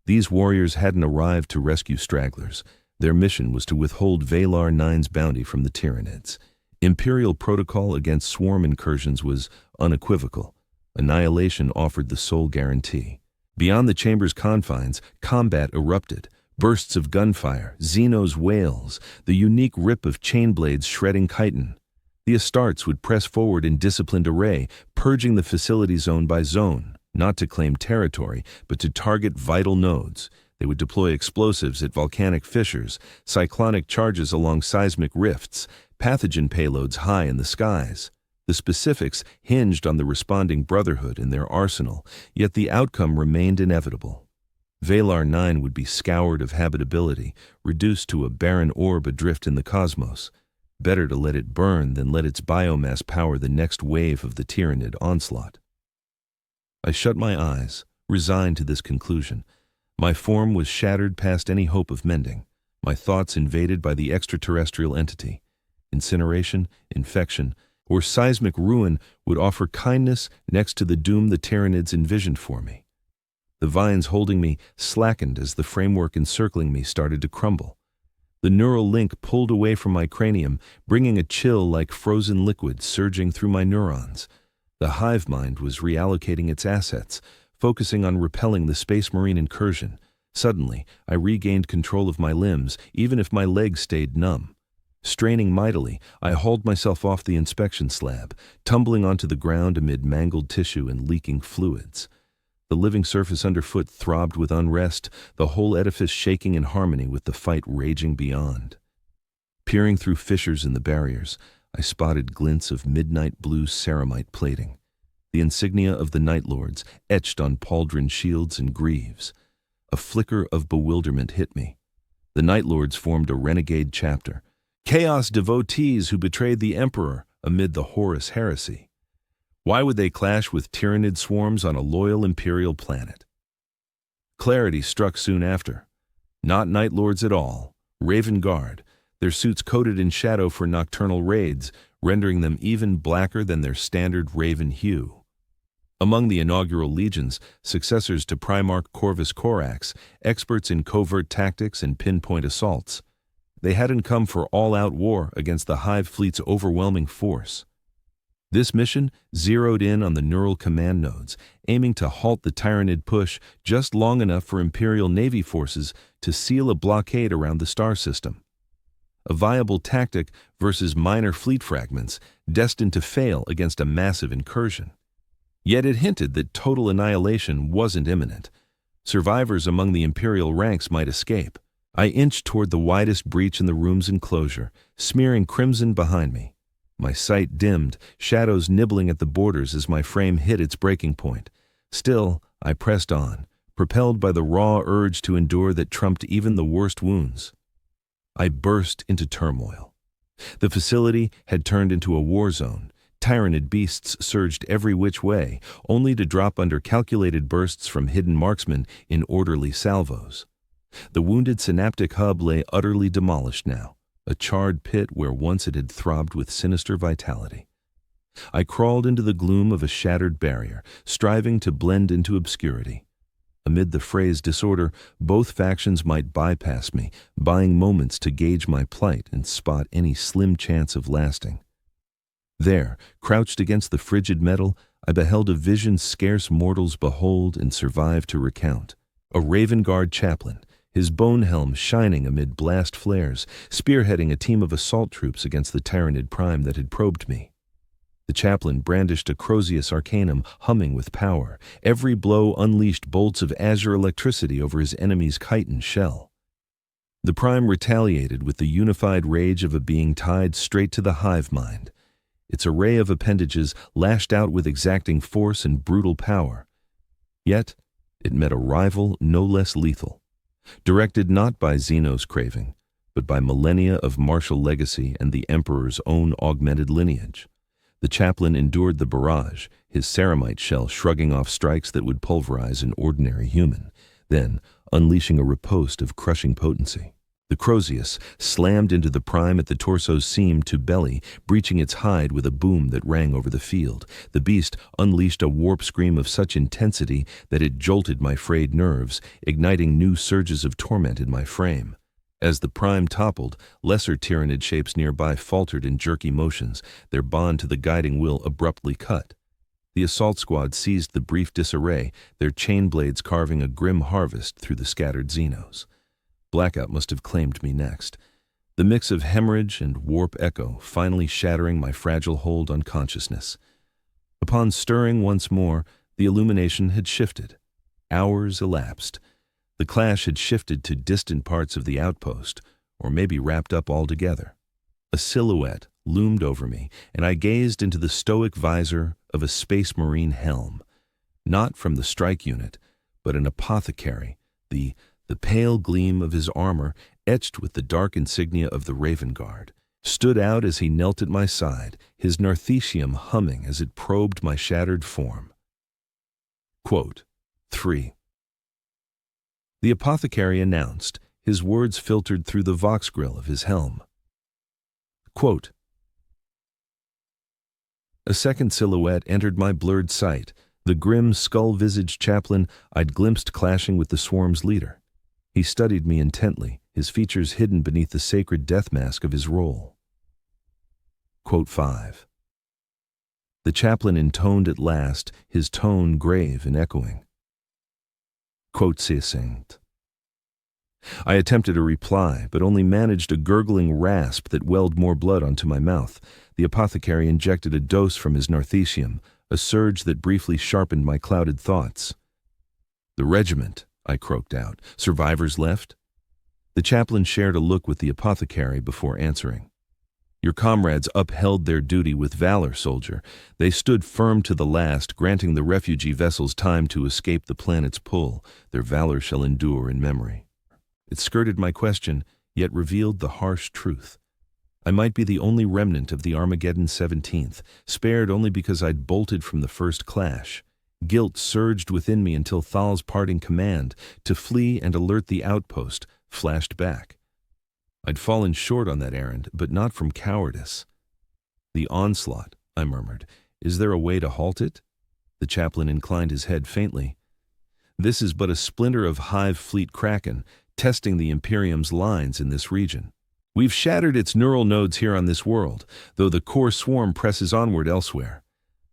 These warriors hadn't arrived to rescue stragglers. Their mission was to withhold Valar 9's bounty from the Tyranids. Imperial protocol against swarm incursions was unequivocal. Annihilation offered the sole guarantee. Beyond the chamber's confines, combat erupted. Bursts of gunfire, Xenos wails, the unique rip of chain blades shredding chitin. The Astartes would press forward in disciplined array, purging the facility zone by zone, not to claim territory, but to target vital nodes. They would deploy explosives at volcanic fissures, cyclonic charges along seismic rifts, pathogen payloads high in the skies. The specifics hinged on the responding brotherhood in their arsenal, yet the outcome remained inevitable. Valar 9 would be scoured of habitability, reduced to a barren orb adrift in the cosmos. Better to let it burn than let its biomass power the next wave of the Tyranid onslaught. I shut my eyes, resigned to this conclusion. My form was shattered past any hope of mending, my thoughts invaded by the extraterrestrial entity. Incineration, infection, or seismic ruin would offer kindness next to the doom the Tyranids envisioned for me. The vines holding me slackened as the framework encircling me started to crumble. The neural link pulled away from my cranium, bringing a chill like frozen liquid surging through my neurons. The hive mind was reallocating its assets, focusing on repelling the Space Marine incursion. Suddenly, I regained control of my limbs, even if my legs stayed numb. Straining mightily, I hauled myself off the inspection slab, tumbling onto the ground amid mangled tissue and leaking fluids. The living surface underfoot throbbed with unrest, the whole edifice shaking in harmony with the fight raging beyond. Peering through fissures in the barriers, I spotted glints of midnight blue ceramite plating, the insignia of the Night Lords etched on pauldron shields and greaves. A flicker of bewilderment hit me. The Night Lords formed a renegade chapter, chaos devotees who betrayed the Emperor amid the Horus heresy. Why would they clash with Tyranid swarms on a loyal Imperial planet? Clarity struck soon after. Not Night Lords at all, Raven Guard, their suits coated in shadow for nocturnal raids, rendering them even blacker than their standard raven hue. Among the inaugural legions, successors to Primarch Corvus Corax, experts in covert tactics and pinpoint assaults, they hadn't come for all-out war against the Hive fleet's overwhelming force. This mission zeroed in on the neural command nodes, aiming to halt the Tyranid push just long enough for Imperial Navy forces to seal a blockade around the star system. A viable tactic versus minor fleet fragments destined to fail against a massive incursion. Yet it hinted that total annihilation wasn't imminent. Survivors among the Imperial ranks might escape. I inched toward the widest breach in the room's enclosure, smearing crimson behind me. My sight dimmed, shadows nibbling at the borders as my frame hit its breaking point. Still, I pressed on, propelled by the raw urge to endure that trumped even the worst wounds. I burst into turmoil. The facility had turned into a war zone. Tyranid beasts surged every which way, only to drop under calculated bursts from hidden marksmen in orderly salvos. The wounded synaptic hub lay utterly demolished now, a charred pit where once it had throbbed with sinister vitality. I crawled into the gloom of a shattered barrier, striving to blend into obscurity. Amid the fray's disorder, both factions might bypass me, buying moments to gauge my plight and spot any slim chance of lasting. There, crouched against the frigid metal, I beheld a vision scarce mortals behold and survive to recount. A Raven Guard chaplain, his bone helm shining amid blast flares, spearheading a team of assault troops against the Tyranid prime that had probed me. The chaplain brandished a Crozius arcanum humming with power. Every blow unleashed bolts of azure electricity over his enemy's chitin shell. The prime retaliated with the unified rage of a being tied straight to the hive mind. Its array of appendages lashed out with exacting force and brutal power. Yet, it met a rival no less lethal. Directed not by Xeno's craving, but by millennia of martial legacy and the Emperor's own augmented lineage. The chaplain endured the barrage, his ceramite shell shrugging off strikes that would pulverize an ordinary human, then unleashing a riposte of crushing potency. The Crozius slammed into the prime at the torso's seam to belly, breaching its hide with a boom that rang over the field. The beast unleashed a warp scream of such intensity that it jolted my frayed nerves, igniting new surges of torment in my frame. As the prime toppled, lesser Tyranid shapes nearby faltered in jerky motions, their bond to the guiding will abruptly cut. The assault squad seized the brief disarray, their chain blades carving a grim harvest through the scattered Xenos. Blackout must have claimed me next, the mix of hemorrhage and warp echo finally shattering my fragile hold on consciousness. Upon stirring once more, the illumination had shifted. Hours elapsed. The clash had shifted to distant parts of the outpost, or maybe wrapped up altogether. A silhouette loomed over me, and I gazed into the stoic visor of a Space Marine helm. Not from the strike unit, but an apothecary, the pale gleam of his armor, etched with the dark insignia of the Raven Guard, stood out as he knelt at my side, his narthecium humming as it probed my shattered form. Quote 3. The apothecary announced, his words filtered through the vox grill of his helm. Quote, a second silhouette entered my blurred sight, the grim, skull-visaged chaplain I'd glimpsed clashing with the swarm's leader. He studied me intently, his features hidden beneath the sacred death mask of his role. Quote 5. The chaplain intoned at last, his tone grave and echoing. Quote succinct. I attempted a reply, but only managed a gurgling rasp that welled more blood onto my mouth. The apothecary injected a dose from his narthecium, a surge that briefly sharpened my clouded thoughts. The regiment, I croaked out. Survivors left? The chaplain shared a look with the apothecary before answering. Your comrades upheld their duty with valor, soldier. They stood firm to the last, granting the refugee vessels time to escape the planet's pull. Their valor shall endure in memory. It skirted my question, yet revealed the harsh truth. I might be the only remnant of the Armageddon 17th, spared only because I'd bolted from the first clash. Guilt surged within me until Thal's parting command to flee and alert the outpost flashed back. I'd fallen short on that errand, but not from cowardice. The onslaught, I murmured. Is there a way to halt it? The chaplain inclined his head faintly. This is but a splinter of Hive Fleet Kraken, testing the Imperium's lines in this region. We've shattered its neural nodes here on this world, though the core swarm presses onward elsewhere.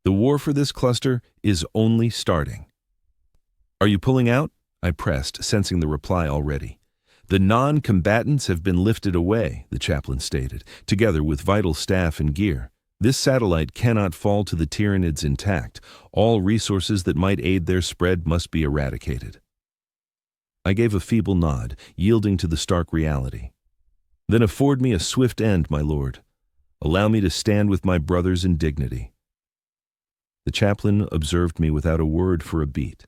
The war for this cluster is only starting. Are you pulling out? I pressed, sensing the reply already. The non-combatants have been lifted away, the chaplain stated, together with vital staff and gear. This satellite cannot fall to the Tyranids intact. All resources that might aid their spread must be eradicated. I gave a feeble nod, yielding to the stark reality. Then afford me a swift end, my lord. Allow me to stand with my brothers in dignity. The chaplain observed me without a word for a beat.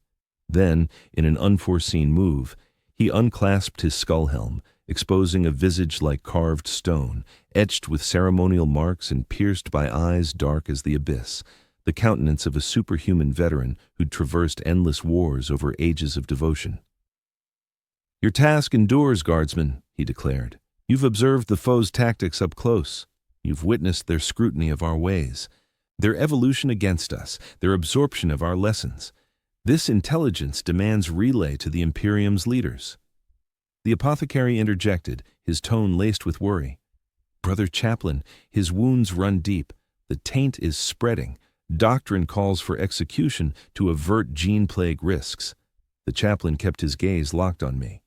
Then, in an unforeseen move, he unclasped his skull helm, exposing a visage like carved stone, etched with ceremonial marks and pierced by eyes dark as the abyss, the countenance of a superhuman veteran who'd traversed endless wars over ages of devotion. Your task endures, guardsmen, he declared. You've observed the foe's tactics up close. You've witnessed their scrutiny of our ways, their evolution against us, their absorption of our lessons. This intelligence demands relay to the Imperium's leaders. The apothecary interjected, his tone laced with worry. Brother Chaplain, his wounds run deep. The taint is spreading. Doctrine calls for execution to avert gene plague risks. The chaplain kept his gaze locked on me.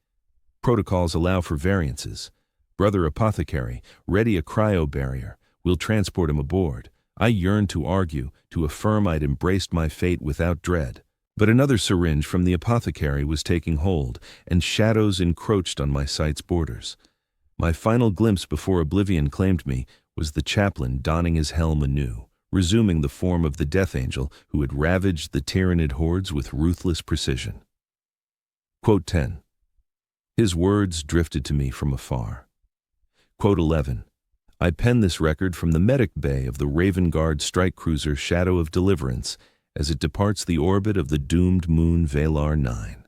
Protocols allow for variances. Brother apothecary, ready a cryo barrier. We'll transport him aboard. I yearned to argue, to affirm I'd embraced my fate without dread. But another syringe from the apothecary was taking hold, and shadows encroached on my sight's borders. My final glimpse before oblivion claimed me was the chaplain donning his helm anew, resuming the form of the Death Angel who had ravaged the Tyranid hordes with ruthless precision. Quote 10. His words drifted to me from afar. Quote 11. I pen this record from the medic bay of the Raven Guard strike cruiser Shadow of Deliverance as it departs the orbit of the doomed moon Valar 9.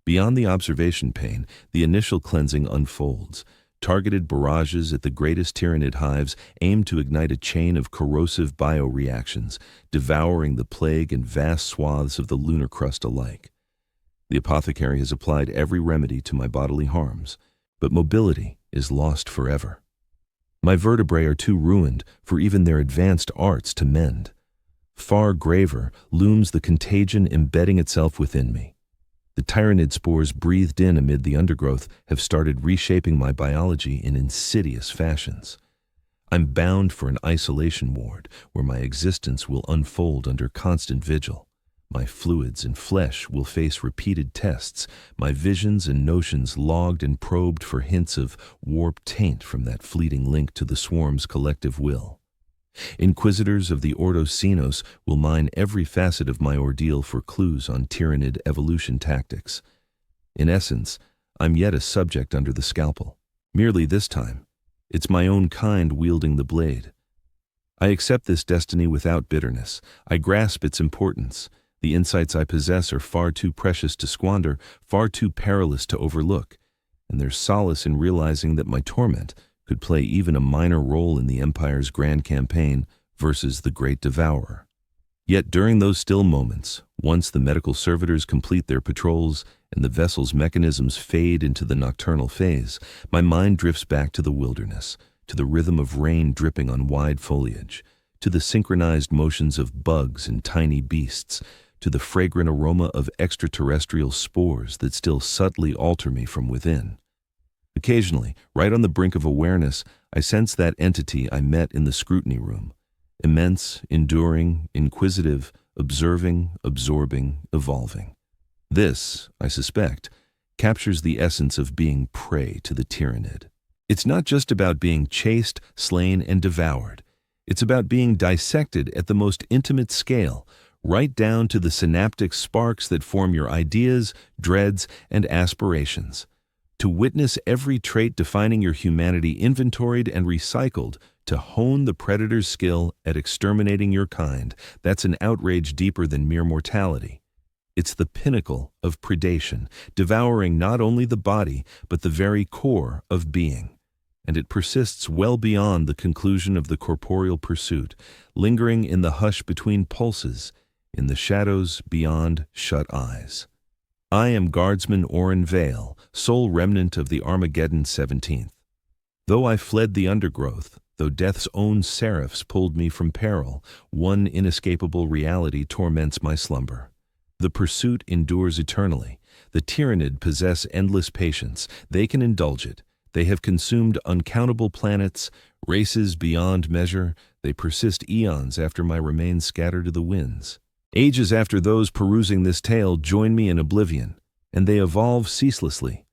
Beyond the observation pane, the initial cleansing unfolds. Targeted barrages at the greatest Tyranid hives aim to ignite a chain of corrosive bioreactions, devouring the plague and vast swaths of the lunar crust alike. The apothecary has applied every remedy to my bodily harms, but mobility is lost forever. My vertebrae are too ruined for even their advanced arts to mend. Far graver looms the contagion embedding itself within me. The Tyranid spores breathed in amid the undergrowth have started reshaping my biology in insidious fashions. I'm bound for an isolation ward where my existence will unfold under constant vigil. My fluids and flesh will face repeated tests, my visions and notions logged and probed for hints of warped taint from that fleeting link to the swarm's collective will. Inquisitors of the Ordo Xenos will mine every facet of my ordeal for clues on Tyranid evolution tactics. In essence, I'm yet a subject under the scalpel. Merely this time, it's my own kind wielding the blade. I accept this destiny without bitterness. I grasp its importance. The insights I possess are far too precious to squander, far too perilous to overlook, and there's solace in realizing that my torment could play even a minor role in the Empire's grand campaign versus the Great Devourer. Yet during those still moments, once the medical servitors complete their patrols and the vessel's mechanisms fade into the nocturnal phase, my mind drifts back to the wilderness, to the rhythm of rain dripping on wide foliage, to the synchronized motions of bugs and tiny beasts, to the fragrant aroma of extraterrestrial spores that still subtly alter me from within. Occasionally, right on the brink of awareness, I sense that entity I met in the scrutiny room. Immense, enduring, inquisitive, observing, absorbing, evolving. This, I suspect, captures the essence of being prey to the Tyranid. It's not just about being chased, slain, and devoured. It's about being dissected at the most intimate scale, right down to the synaptic sparks that form your ideas, dreads, and aspirations. To witness every trait defining your humanity inventoried and recycled to hone the predator's skill at exterminating your kind, that's an outrage deeper than mere mortality. It's the pinnacle of predation, devouring not only the body, but the very core of being. And it persists well beyond the conclusion of the corporeal pursuit, lingering in the hush between pulses, in the shadows beyond shut eyes. I am Guardsman Oren Vale, sole remnant of the Armageddon 17th. Though I fled the undergrowth, though death's own seraphs pulled me from peril, one inescapable reality torments my slumber. The pursuit endures eternally. The Tyranid possess endless patience. They can indulge it. They have consumed uncountable planets, races beyond measure. They persist eons after my remains scatter to the winds. Ages after those perusing this tale join me in oblivion, and they evolve ceaselessly,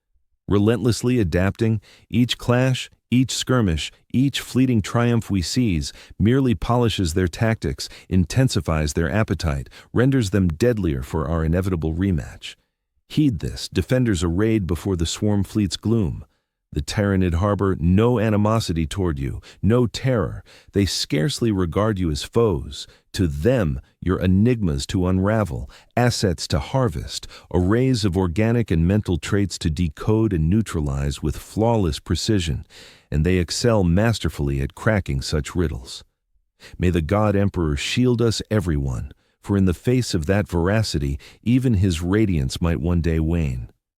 relentlessly adapting. Each clash, each skirmish, each fleeting triumph we seize merely polishes their tactics, intensifies their appetite, renders them deadlier for our inevitable rematch. Heed this, defenders arrayed before the swarm fleet's gloom. The Tyranid harbor no animosity toward you, no terror. They scarcely regard you as foes. To them, you're enigmas to unravel, assets to harvest, arrays of organic and mental traits to decode and neutralize with flawless precision, and they excel masterfully at cracking such riddles. May the God Emperor shield us, everyone, for in the face of that veracity, even his radiance might one day wane.